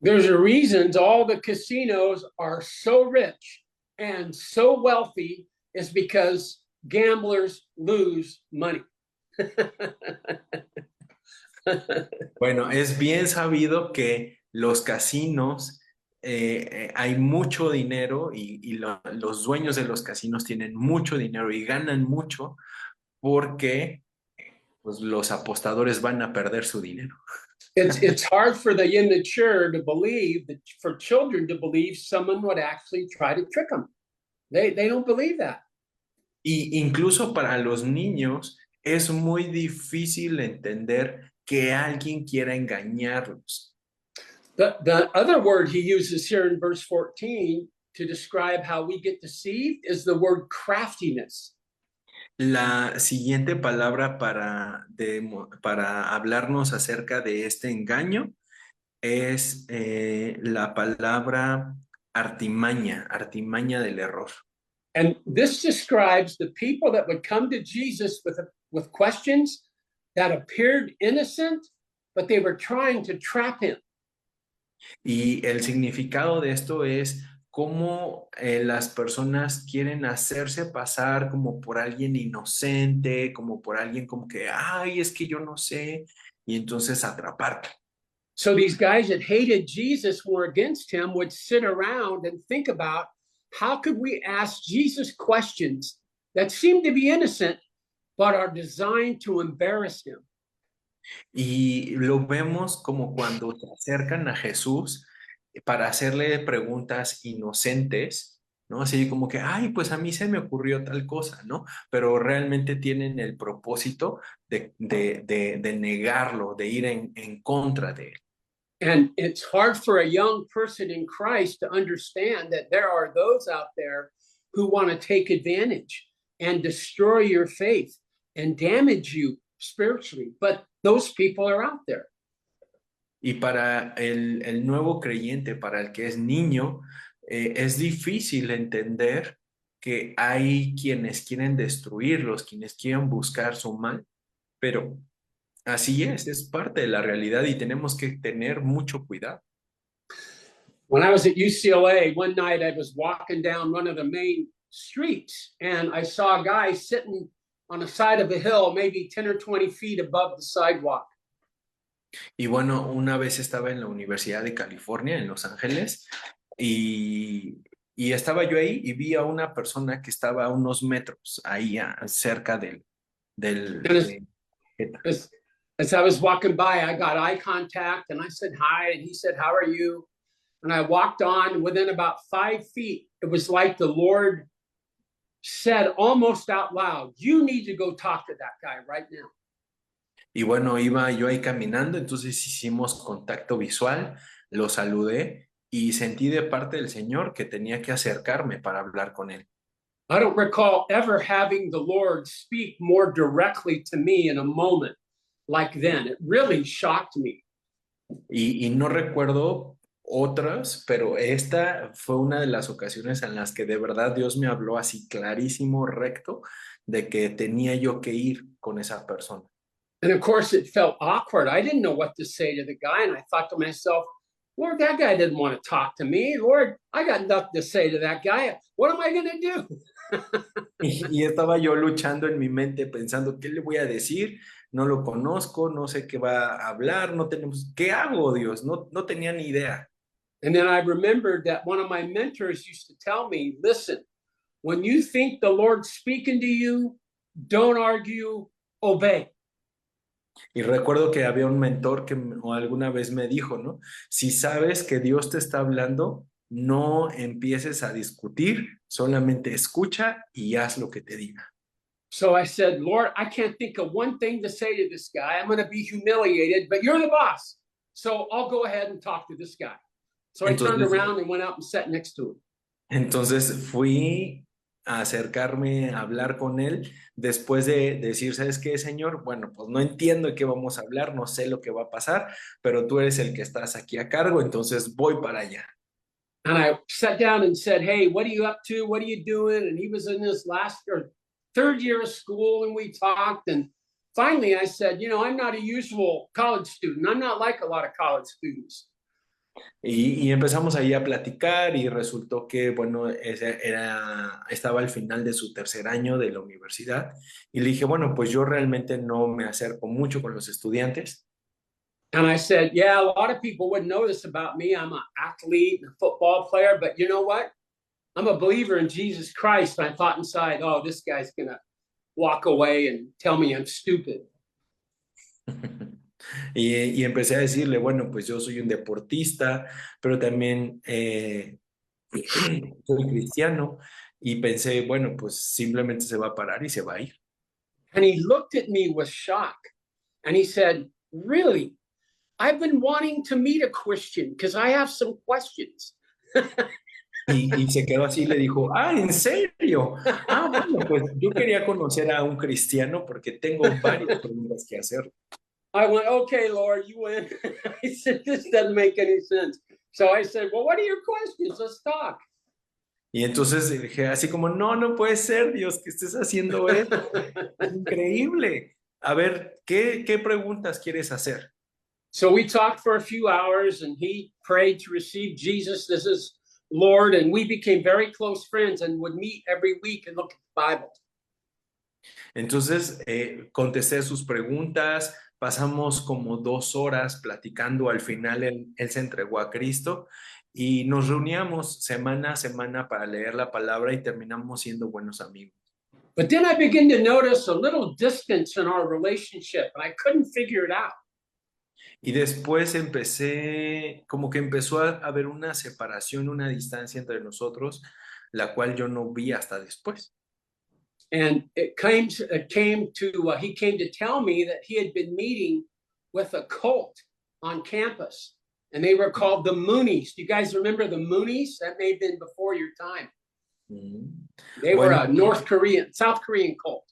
A: There's a reason all the casinos are so rich and so wealthy is because gamblers lose money.
B: Bueno, es bien sabido que los casinos, hay mucho dinero y los dueños de los casinos tienen mucho dinero y ganan mucho porque pues, los apostadores van a perder su dinero.
A: It's hard for the immature to believe that for children to believe someone would actually try to trick them. They don't believe that.
B: Y incluso para los niños es muy difícil entender que alguien quiera engañarlos.
A: The other word he uses here in verse 14 to describe how we get deceived is the word craftiness.
B: La siguiente palabra para hablarnos acerca de este engaño es la palabra artimaña, artimaña del error.
A: And this describes the people that would come to Jesus with questions that appeared innocent, but they were trying to trap him.
B: Y el significado de esto es cómo las personas quieren hacerse pasar como por alguien inocente, como por alguien como que, ay, es que yo no sé, y entonces atraparte.
A: So these guys that hated Jesus, were against him, would sit around and think about how could we ask Jesus questions that seem to be innocent, but are designed to embarrass him.
B: Y lo vemos como cuando se acercan a Jesús para hacerle preguntas inocentes, ¿no? Así como que, ay, pues a mí se me ocurrió tal cosa, ¿no? Pero realmente tienen el propósito de negarlo, de ir en contra de él.
A: And it's hard for a young person in Christ to understand that there are those out there who want to take advantage and destroy your faith and damage you spiritually. But those people are out there.
B: Y para el nuevo creyente, para el que es niño, es difícil entender que hay quienes quieren destruirlos, quienes quieren buscar su mal, pero así es parte de la realidad y tenemos que tener mucho cuidado.
A: When I was at UCLA, one night I was walking down one of the main streets and I saw a guy sitting on the side of a hill, maybe 10 or 20 feet above the sidewalk.
B: Y bueno, una vez estaba en la Universidad de California, en Los Ángeles, y estaba yo ahí y vi a una persona que estaba a unos metros ahí cerca del
A: as I was walking by, I got eye contact and I said hi, and he said, "How are you?" And I walked on. Within about 5 feet, it was like the Lord said almost out loud, "You need to go talk to that guy right now."
B: Y bueno, iba yo ahí caminando, entonces hicimos contacto visual, lo saludé y sentí de parte del Señor que tenía que acercarme para hablar con él.
A: I don't recall ever having the Lord speak more directly to me in a moment like then. It really shocked me.
B: Y no recuerdo otras, pero esta fue una de las ocasiones en las que de verdad Dios me habló así clarísimo, recto, de que tenía yo que ir con esa persona.
A: And of course, it felt awkward. I didn't know what to say to the guy. And I thought to myself, Lord, that guy didn't want to talk to me. Lord, I got nothing to say to that guy. What am I going to do?
B: Y estaba yo luchando en mi mente pensando, ¿qué le voy a decir? No lo conozco, no sé qué va a hablar, no tenemos, ¿qué hago, Dios? No tenía ni idea.
A: And then I remembered that one of my mentors used to tell me, listen, when you think the Lord's speaking to you, don't argue, obey.
B: Y recuerdo que había un mentor que alguna vez me dijo, ¿no? Si sabes que Dios te está hablando, no empieces a discutir, solamente escucha y haz lo que te diga.
A: So I said, Lord, I can't think of one thing to say to this guy. I'm going to be humiliated, but you're the boss. So I'll go ahead and talk to this guy. So I turned around and went out and sat next to him.
B: Entonces fui a acercarme a hablar con él después de decir, ¿sabes qué, Señor? Bueno, pues no entiendo de qué vamos a hablar, no sé lo que va a pasar, pero tú eres el que estás aquí a cargo, entonces voy para allá.
A: And I sat down and said, "Hey, what are you up to? What are you doing?" And he was in his last or third year of school, and we talked. And finally, I said, "I'm not a usual college student. I'm not like a lot of college students."
B: Y empezamos ahí a platicar y resultó que, bueno, estaba al final de su tercer año de la universidad y le dije, bueno, pues yo realmente no me acerco mucho con los estudiantes.
A: And I said, "Yeah, a lot of people wouldn't know this about me. I'm an athlete, a football player, but you know what? I'm a believer in Jesus Christ." And I thought inside, "Oh, this guy's going to walk away and tell me I'm stupid."
B: Y empecé a decirle, bueno, pues yo soy un deportista, pero también soy cristiano y pensé, bueno, pues simplemente se va a parar y se va a ir.
A: And he looked at me with shock and he said, "Really? I've been wanting to meet a Christian because I have some questions."
B: Y se quedó así y le dijo, ah, ¿en serio? Ah, bueno, pues yo quería conocer a un cristiano porque tengo varias preguntas que hacer.
A: I went, "Okay, Lord, you win." I said, "This doesn't make any sense." So I said, "Well, what are your questions? Let's talk."
B: Y entonces dije así como, no, no puede ser, Dios, que estés haciendo esto. Es increíble. A ver, ¿qué preguntas quieres hacer?
A: So we talked for a few hours and he prayed to receive Jesus as his Lord. And we became very close friends and would meet every week and look at the Bible.
B: Entonces, contesté sus preguntas, pasamos como 2 horas platicando, al final él se entregó a Cristo y nos reuníamos semana a semana para leer la palabra y terminamos siendo buenos amigos.
A: But then I began to notice a little distance in our relationship and I couldn't figure it out.
B: Y después como que empezó a haber una separación, una distancia entre nosotros, la cual yo no vi hasta después.
A: And he came to tell me that he had been meeting with a cult on campus, and they were called the Moonies. Do you guys remember the Moonies? That may have been before your time. They were a South Korean cult.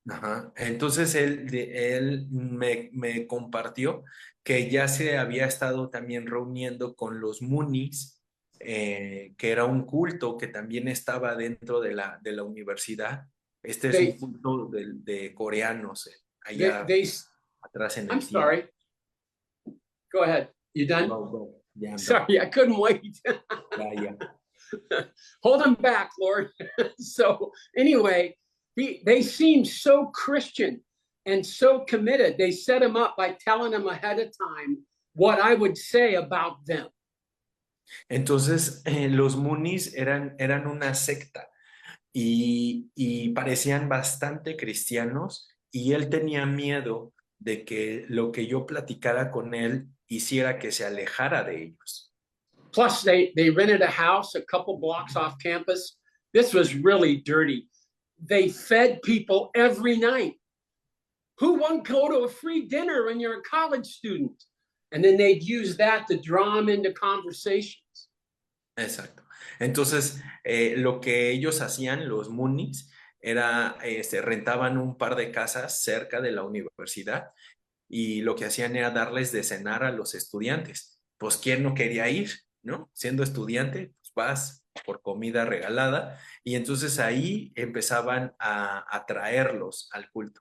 B: Ajá. Entonces él me compartió que ya se había estado también reuniendo con los Moonies, que era un culto que también estaba dentro de la universidad. Este es un culto de coreanos allá atrás en el
A: I'm sorry. Go ahead. You done?
B: No. Yeah,
A: sorry, I couldn't wait.
B: yeah.
A: Hold them back, Lord. So anyway, they seemed so Christian and so committed. They set him up by telling him ahead of time what I would say about them.
B: Entonces, los Moonies eran una secta y parecían bastante cristianos y él tenía miedo de que lo que yo platicara con él hiciera que se alejara de ellos.
A: Plus, they rented a house a couple blocks off campus. This was really dirty. They fed people every night. Who won't go to a free dinner when you're a college student? And then they'd use that to draw them into conversations.
B: Exacto. Entonces, lo que ellos hacían, los Moonies, era, rentaban un par de casas cerca de la universidad y lo que hacían era darles de cenar a los estudiantes. Pues, ¿quién no quería ir, no? Siendo estudiante, pues vas por comida regalada y entonces ahí empezaban a traerlos al culto.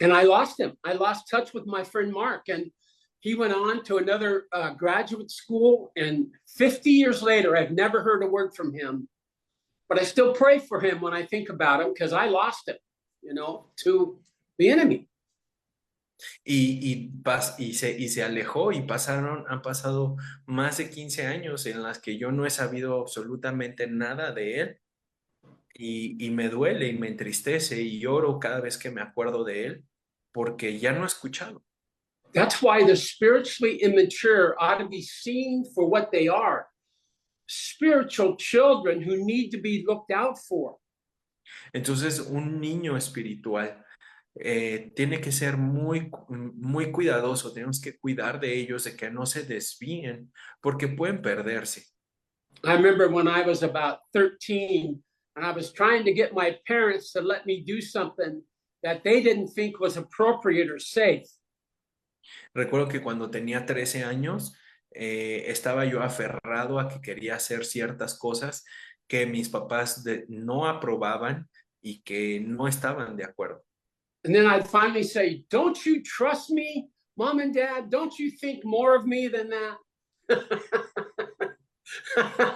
A: And I lost him. I lost touch with my friend Mark, and he went on to another graduate school. And 50 years later, I've never heard a word from him. But I still pray for him when I think about him because I lost him, to the enemy.
B: Y se alejó y han pasado más de 15 años en las que yo no he sabido absolutamente nada de él y me duele y me entristece y lloro cada vez que me acuerdo de él porque ya no he escuchado.
A: That's why the spiritually immature ought to be seen for what they are. Spiritual children who need to be looked out for.
B: Entonces, un niño espiritual tiene que ser muy, muy cuidadoso, tenemos que cuidar de ellos, de que no se desvíen, porque pueden perderse.
A: I remember when I was about 13 and I was trying to get my parents to let me do something that they didn't think was appropriate or safe.
B: Recuerdo que cuando tenía 13 años, estaba yo aferrado a que quería hacer ciertas cosas que mis papás no aprobaban y que no estaban de acuerdo.
A: And then I'd finally say, "Don't you trust me, mom and dad? Don't you think more of me than that?"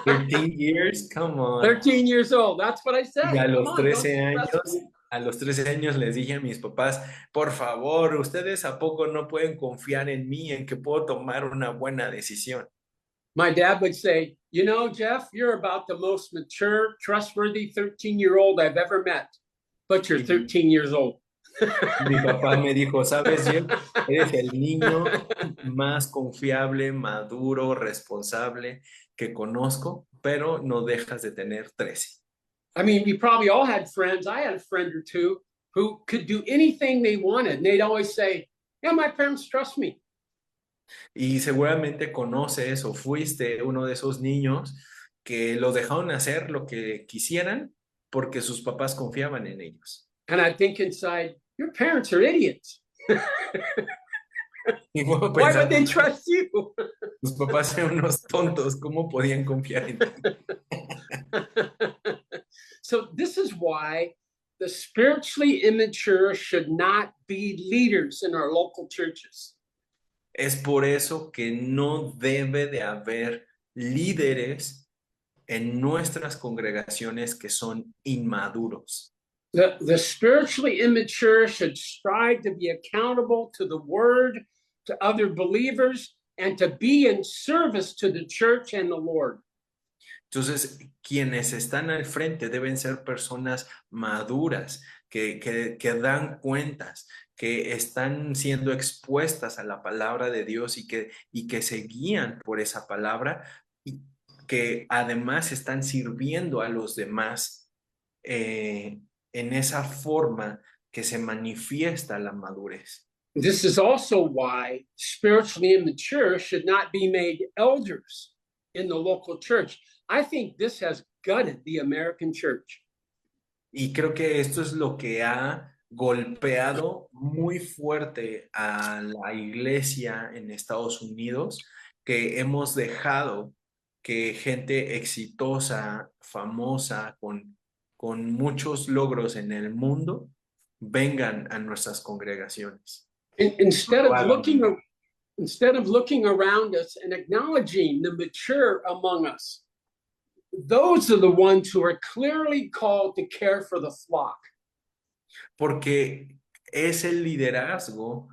B: 13 years, come on.
A: 13 years old. That's what I
B: Y
A: said.
B: a
A: Come
B: los
A: on, don't
B: 13
A: you trust
B: años,
A: me?
B: a los 13 años les dije a mis papás, por favor, ¿ustedes a poco no pueden confiar en mí, en que puedo tomar una buena decisión?
A: My dad would say, "You know, Jeff, you're about the most mature, trustworthy 13-year-old I've ever met, but you're
B: Y
A: 13 years old."
B: mi papá me dijo, ¿sabes, Jeff? Eres el niño más confiable, maduro, responsable que conozco, pero no dejas de tener 13.
A: I mean, we probably all had friends. I had a friend or two who could do anything they wanted. And they'd always say, "Yeah, my parents trust me."
B: Y seguramente conoces o fuiste uno de esos niños que los dejaron hacer lo que quisieran porque sus papás confiaban en ellos.
A: And I think inside, your parents are idiots.
B: Y puedo
A: Why would
B: pensar,
A: they trust you?
B: tus papás eran unos tontos, ¿cómo podían confiar en ti?
A: So, this is why the spiritually immature should not be leaders in our local churches.
B: Es por eso que no debe de haber líderes en nuestras congregaciones que son inmaduros.
A: The spiritually immature should strive to be accountable to the word, to other believers, and to be in service to the church and the Lord.
B: Entonces, quienes están al frente deben ser personas maduras, que dan cuentas, que están siendo expuestas a la palabra de Dios y que se guían por esa palabra y que además están sirviendo a los demás en esa forma que se manifiesta la madurez.
A: This is also why spiritually immature should not be made elders in the local church. I think this has gutted the American church.
B: Y creo que esto es lo que ha golpeado muy fuerte a la iglesia en Estados Unidos, que hemos dejado que gente exitosa, famosa, con muchos logros en el mundo, vengan a nuestras congregaciones.
A: Instead of looking around us and acknowledging the mature among us, those are the ones who are clearly called to care for the flock.
B: Porque ese liderazgo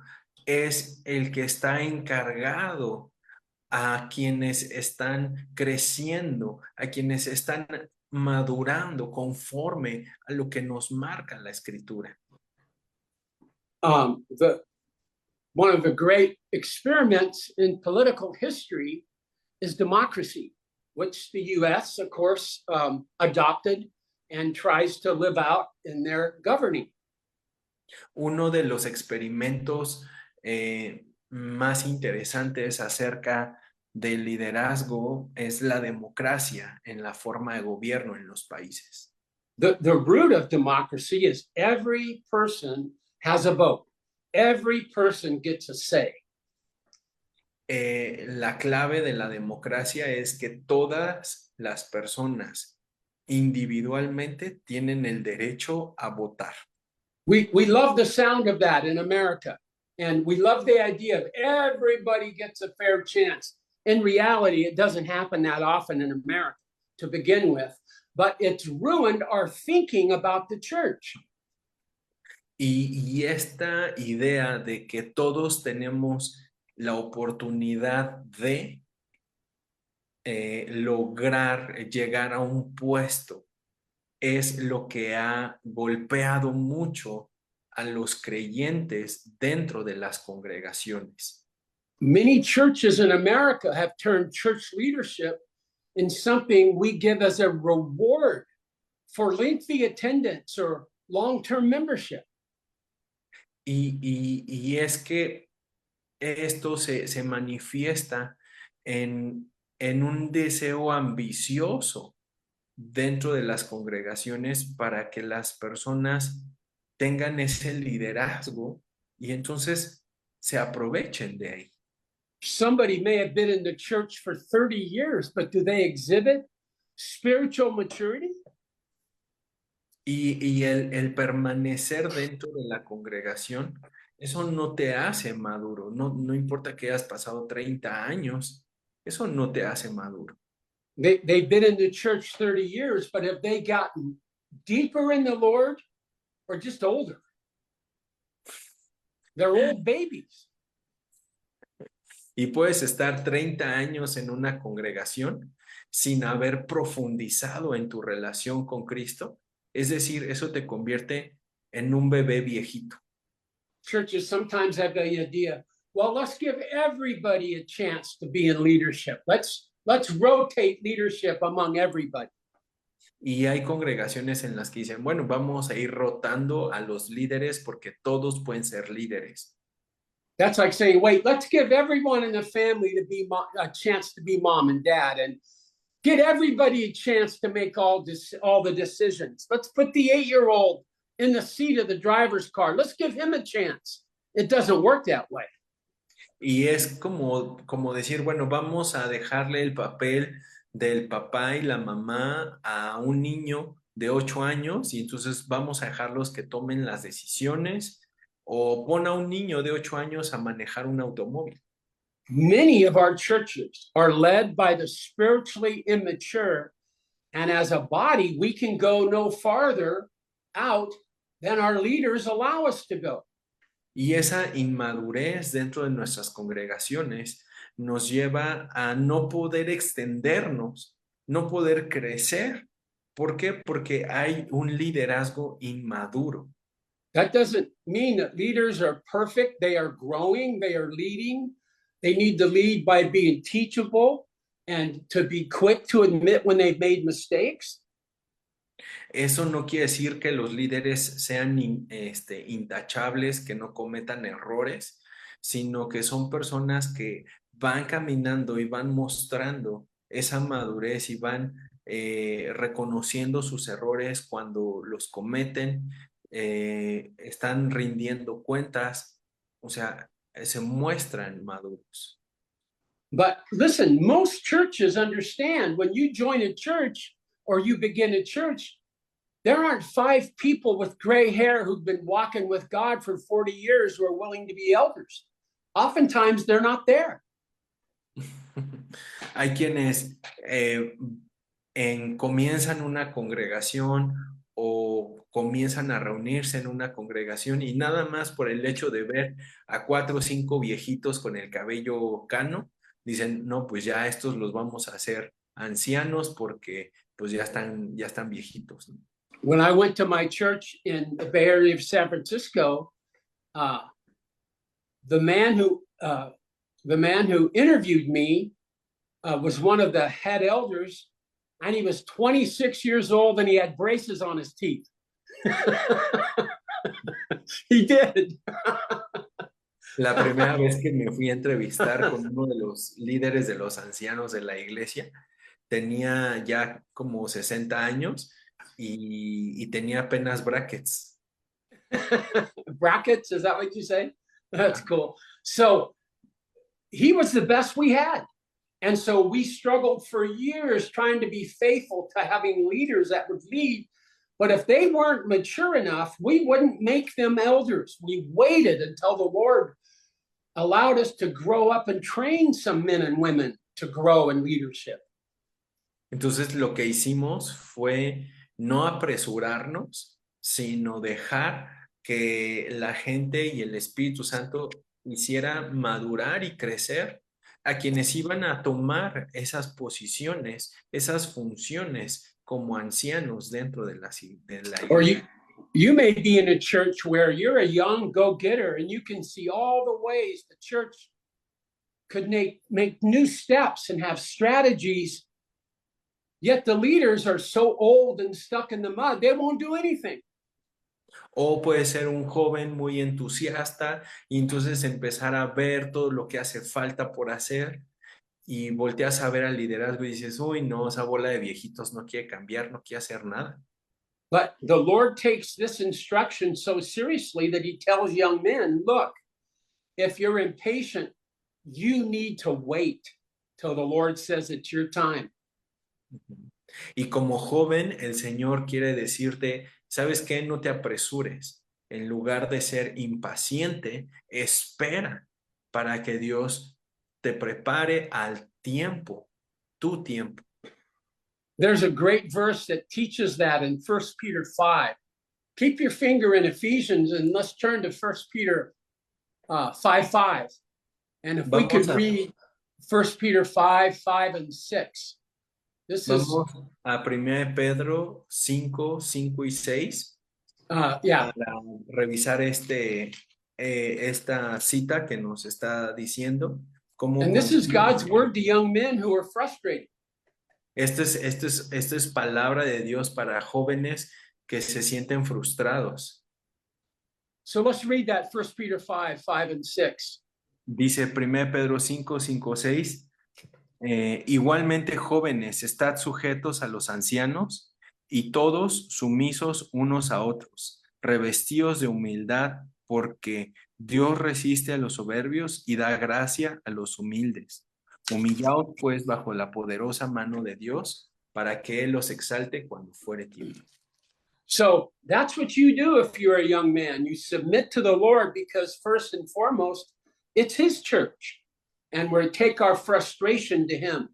B: es el que está encargado a quienes están creciendo, a quienes están madurando conforme a lo que nos marca la escritura.
A: One of the great experiments in political history is democracy, which the US, of course, adopted and tries to live out in their governing.
B: Uno de los experimentos más interesantes acerca del liderazgo es la democracia en la forma de gobierno en los países.
A: The root of democracy is every person has a vote. Every person gets a say.
B: La clave de la democracia es que todas las personas individualmente tienen el derecho a votar.
A: We love the sound of that in America. And we love the idea of everybody gets a fair chance. In reality, it doesn't happen that often in America to begin with, but it's ruined our thinking about the church.
B: Y esta idea de que todos tenemos la oportunidad de lograr llegar a un puesto es lo que ha golpeado mucho a los creyentes dentro de las congregaciones.
A: Many churches in America have turned church leadership in something we give as a reward for lengthy attendance or long-term membership.
B: Y es que esto se manifiesta en un deseo ambicioso dentro de las congregaciones para que las personas tengan ese liderazgo y entonces se aprovechen de ahí.
A: Somebody may have been in the church for 30 years, but do they exhibit spiritual maturity?
B: Y el permanecer dentro de la congregación, eso no te hace maduro. No importa que hayas pasado 30 años, eso no te hace maduro.
A: They've been in the church 30 years, but have they gotten deeper in the Lord or just older? They're old babies.
B: Y puedes estar 30 años en una congregación sin haber profundizado en tu relación con Cristo. Es decir, eso te convierte en un bebé viejito.
A: Churches sometimes have the idea, well, let's give everybody a chance to be in leadership. Let's rotate leadership among everybody.
B: Y hay congregaciones en las que dicen, bueno, vamos a ir rotando a los líderes porque todos pueden ser líderes.
A: That's like saying, wait, let's give everyone in the family to be a chance to be mom and dad, and get everybody a chance to make all the decisions. Let's put the 8-year-old in the seat of the driver's car. Let's give him a chance. It doesn't work that way.
B: Y es como decir, bueno, vamos a dejarle el papel del papá y la mamá a un niño de 8 años y entonces vamos a dejarlos que tomen las decisiones, o pon a un niño de 8 años a manejar un automóvil.
A: Many of our churches are led by the spiritually immature, and as a body, we can go no farther out than our leaders allow us to go.
B: Y esa inmadurez dentro de nuestras congregaciones nos lleva a no poder extendernos, no poder crecer. ¿Por qué? Porque hay un liderazgo inmaduro.
A: That doesn't mean that leaders are perfect. They are growing, they are leading. They need to lead by being teachable and to be quick to admit when they've made mistakes.
B: Eso no quiere decir que los líderes sean intachables, que no cometan errores, sino que son personas que van caminando y van mostrando esa madurez y van reconociendo sus errores cuando los cometen, están rindiendo cuentas, o sea, se muestran maduros.
A: But listen, most churches understand when you join a church or you begin a church, there aren't 5 people with gray hair who've been walking with God for 40 years who are willing to be elders. Oftentimes, they're not there.
B: Hay quienes comienzan una congregación o comienzan a reunirse en una congregación y nada más por el hecho de ver a 4 o 5 viejitos con el cabello cano, dicen, no, pues ya estos los vamos a hacer ancianos porque pues ya están viejitos, ¿no?
A: When I went to my church in the Bay Area of San Francisco, the man who interviewed me was one of the head elders, and he was 26 years old and he had braces on his teeth. He did.
B: La primera vez que me fui a entrevistar con uno de los líderes de los ancianos de la iglesia, tenía ya como 60 años y tenía apenas brackets.
A: Brackets, is that what you say? That's cool. So he was the best we had. And so we struggled for years trying to be faithful to having leaders that would lead. But if they weren't mature enough, we wouldn't make them elders. We waited until the Lord allowed us to grow up and train some men and women to grow in leadership.
B: Entonces lo que hicimos fue no apresurarnos, sino dejar que la gente y el Espíritu Santo hiciera madurar y crecer a quienes iban a tomar esas posiciones, esas funciones como ancianos dentro de la iglesia.
A: Or you may be in a church where you're a young go-getter and you can see all the ways the church could make new steps and have strategies. Yet the leaders are so old and stuck in the mud, they won't do anything.
B: O puede ser un joven muy entusiasta y entonces empezar a ver todo lo que hace falta por hacer y volteas a ver al liderazgo y dices, uy, no, esa bola de viejitos no quiere cambiar, no quiere hacer nada.
A: But the Lord takes this instruction so seriously that he tells young men, look, if you're impatient, you need to wait till the Lord says it's your time.
B: Y como joven, el Señor quiere decirte, ¿sabes qué? No te apresures. En lugar de ser impaciente, espera para que Dios te prepare al tiempo, tu tiempo.
A: There's a great verse that teaches that in 1 Peter 5. Keep your finger in Ephesians and let's turn to 1 Peter 5:5. And if we could read 1 Peter 5:5 and 6. This is
B: Vamos a 1 Pedro 5, 5 y 6
A: yeah.
B: para revisar esta cita que nos está diciendo. Cómo
A: And this is God's word to young men who are frustrated.
B: Esto es palabra de Dios para jóvenes que se sienten frustrados.
A: So let's read that 1 Peter 5:5 and 6.
B: Dice 1 Pedro 5, 5, 6. Igualmente, jóvenes, estad sujetos a los ancianos y todos sumisos unos a otros, revestidos de humildad, porque Dios resiste a los soberbios y da gracia a los humildes. Humillaos pues bajo la poderosa mano de Dios, para que Él los exalte cuando fuere tiempo.
A: So that's what you do if you're a young man. You submit to the Lord because first and foremost, it's His church. And we take our frustration to Him.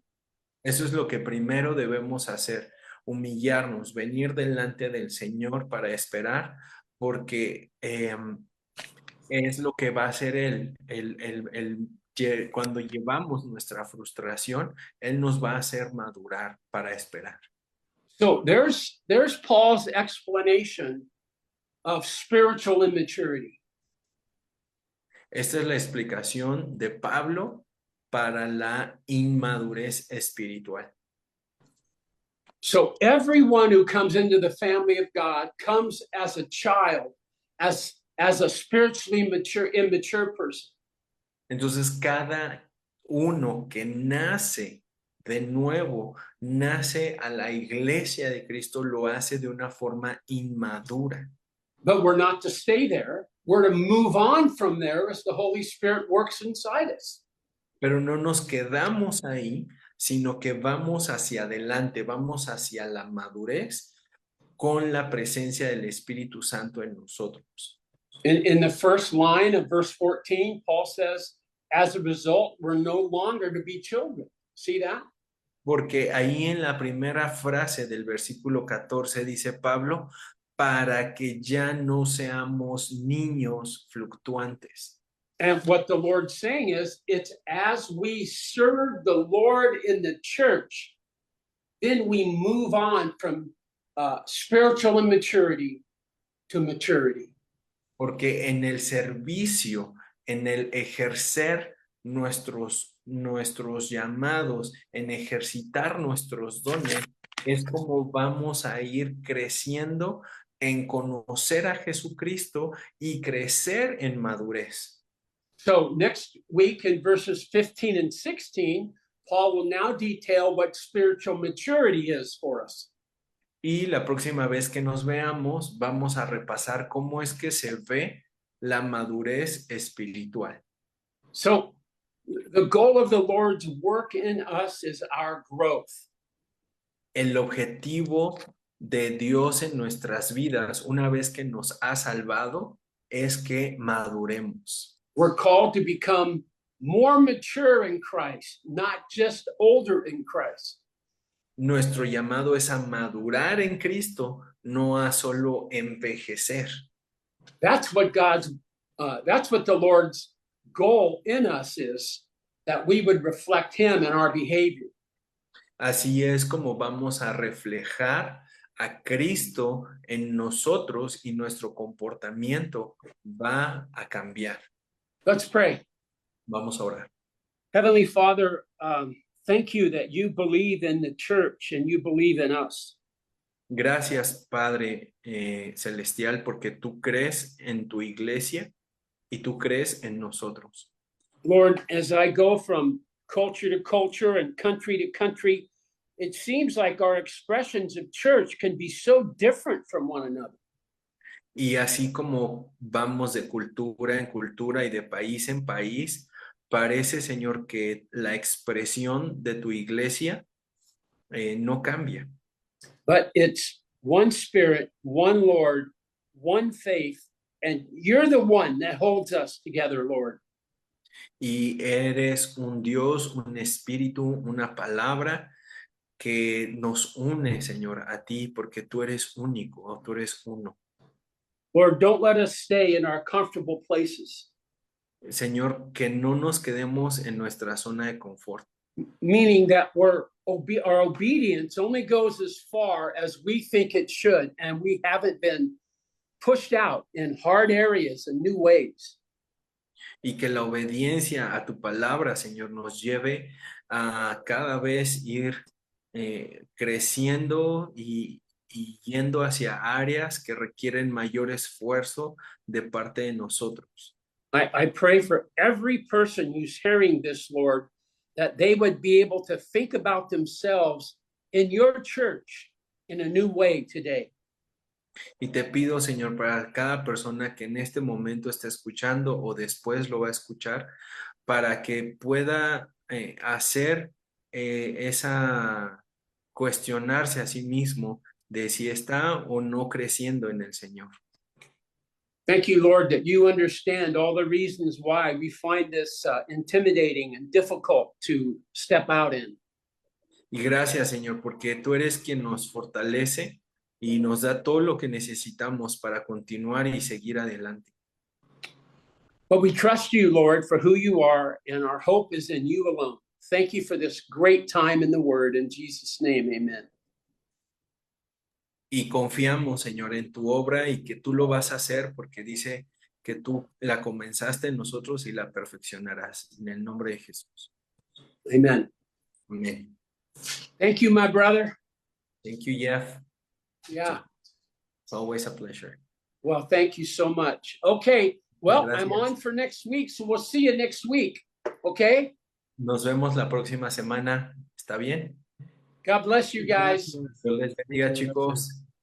B: Eso es lo que primero debemos hacer, humillarnos, venir delante del Señor para esperar, porque es lo que va a hacer cuando llevamos nuestra frustración, Él nos va a hacer madurar para esperar.
A: So there's Paul's explanation of spiritual immaturity.
B: Esta es la explicación de Pablo para la inmadurez espiritual.
A: So everyone who comes into the family of God comes as a child, as a spiritually immature person.
B: Entonces cada uno que nace de nuevo, nace a la iglesia de Cristo, lo hace de una forma inmadura.
A: But we're not to stay there. We're to move on from there as the Holy Spirit works inside us.
B: Pero no nos quedamos ahí, sino que vamos hacia adelante, vamos hacia la madurez con la presencia del Espíritu Santo en nosotros.
A: In the first line of verse 14, Paul says, as a result, we're no longer to be children. See that?
B: Porque ahí en la primera frase del versículo 14 dice Pablo, para que ya no seamos niños fluctuantes.
A: And what the Lord's saying is, it's as we serve the Lord in the church, then we move on from spiritual immaturity to maturity.
B: Porque en el servicio, en el ejercer nuestros llamados, en ejercitar nuestros dones, es como vamos a ir creciendo en conocer a Jesucristo y crecer en madurez.
A: So next week in verses 15 and 16, Paul will now detail what spiritual maturity is for us.
B: Y la próxima vez que nos veamos, vamos a repasar cómo es que se ve la madurez espiritual.
A: So the goal of the Lord's work in us is our growth.
B: El objetivo de Dios en nuestras vidas, una vez que nos ha salvado, es que maduremos.
A: We're called to become more mature in Christ, not just older in Christ.
B: Nuestro llamado es a madurar en Cristo, no a solo envejecer.
A: That's what the Lord's goal in us is, that we would reflect Him in our behavior.
B: Así es como vamos a reflejar a Cristo en nosotros y nuestro comportamiento va a cambiar.
A: Let's pray.
B: Vamos a orar.
A: Heavenly Father, thank you that you believe in the church and you believe in us.
B: Gracias, Padre Celestial, porque tú crees en tu iglesia y tú crees en nosotros.
A: Lord, as I go from culture to culture and country to country, it seems like our expressions of church can be so different from one another.
B: Y así como vamos de cultura en cultura y de país en país, parece, Señor, que la expresión de tu iglesia no cambia.
A: But it's one Spirit, one Lord, one faith, and you're the one that holds us together, Lord.
B: Y eres un Dios, un espíritu, una palabra que nos une, Señor, a ti, porque tú eres único, tú eres uno.
A: Lord, don't let us stay in our comfortable places,
B: Señor, que no nos quedemos en nuestra zona de confort,
A: meaning that our obedience only goes as far as we think it should, and we haven't been pushed out in hard areas and new ways.
B: y que la obediencia a tu palabra, Señor, nos lleve a cada vez ir creciendo y yendo hacia áreas que requieren mayor esfuerzo de parte de nosotros.
A: I pray for every person who's hearing this, Lord, that they would be able to think about themselves in your church in a new way today.
B: Y te pido, Señor, para cada persona que en este momento está escuchando o después lo va a escuchar, para que pueda hacer esa cuestionarse a sí mismo de si está o no creciendo en el Señor.
A: Thank you, Lord, that you understand all the reasons why we find this intimidating and difficult to step out in.
B: Y gracias, Señor, porque tú eres quien nos fortalece y nos da todo lo que necesitamos para continuar y seguir adelante.
A: But we trust you, Lord, for who you are, and our hope is in you alone. Thank you for this great time in the Word. In Jesus' name, amen.
B: Y confiamos, Señor, en tu obra y que tú lo vas a hacer porque dice que tú la comenzaste en nosotros y la perfeccionarás. En el nombre de Jesús.
A: Amen.
B: Amén.
A: Thank you, my brother.
B: Thank you, Jeff.
A: Yeah.
B: It's always a pleasure.
A: Well, thank you so much. Okay. Well,
B: Gracias.
A: I'm on for next week, so we'll see you next week. Okay.
B: Nos vemos la próxima semana. ¿Está bien?
A: God bless you guys.
B: Dios les bendiga, chicos.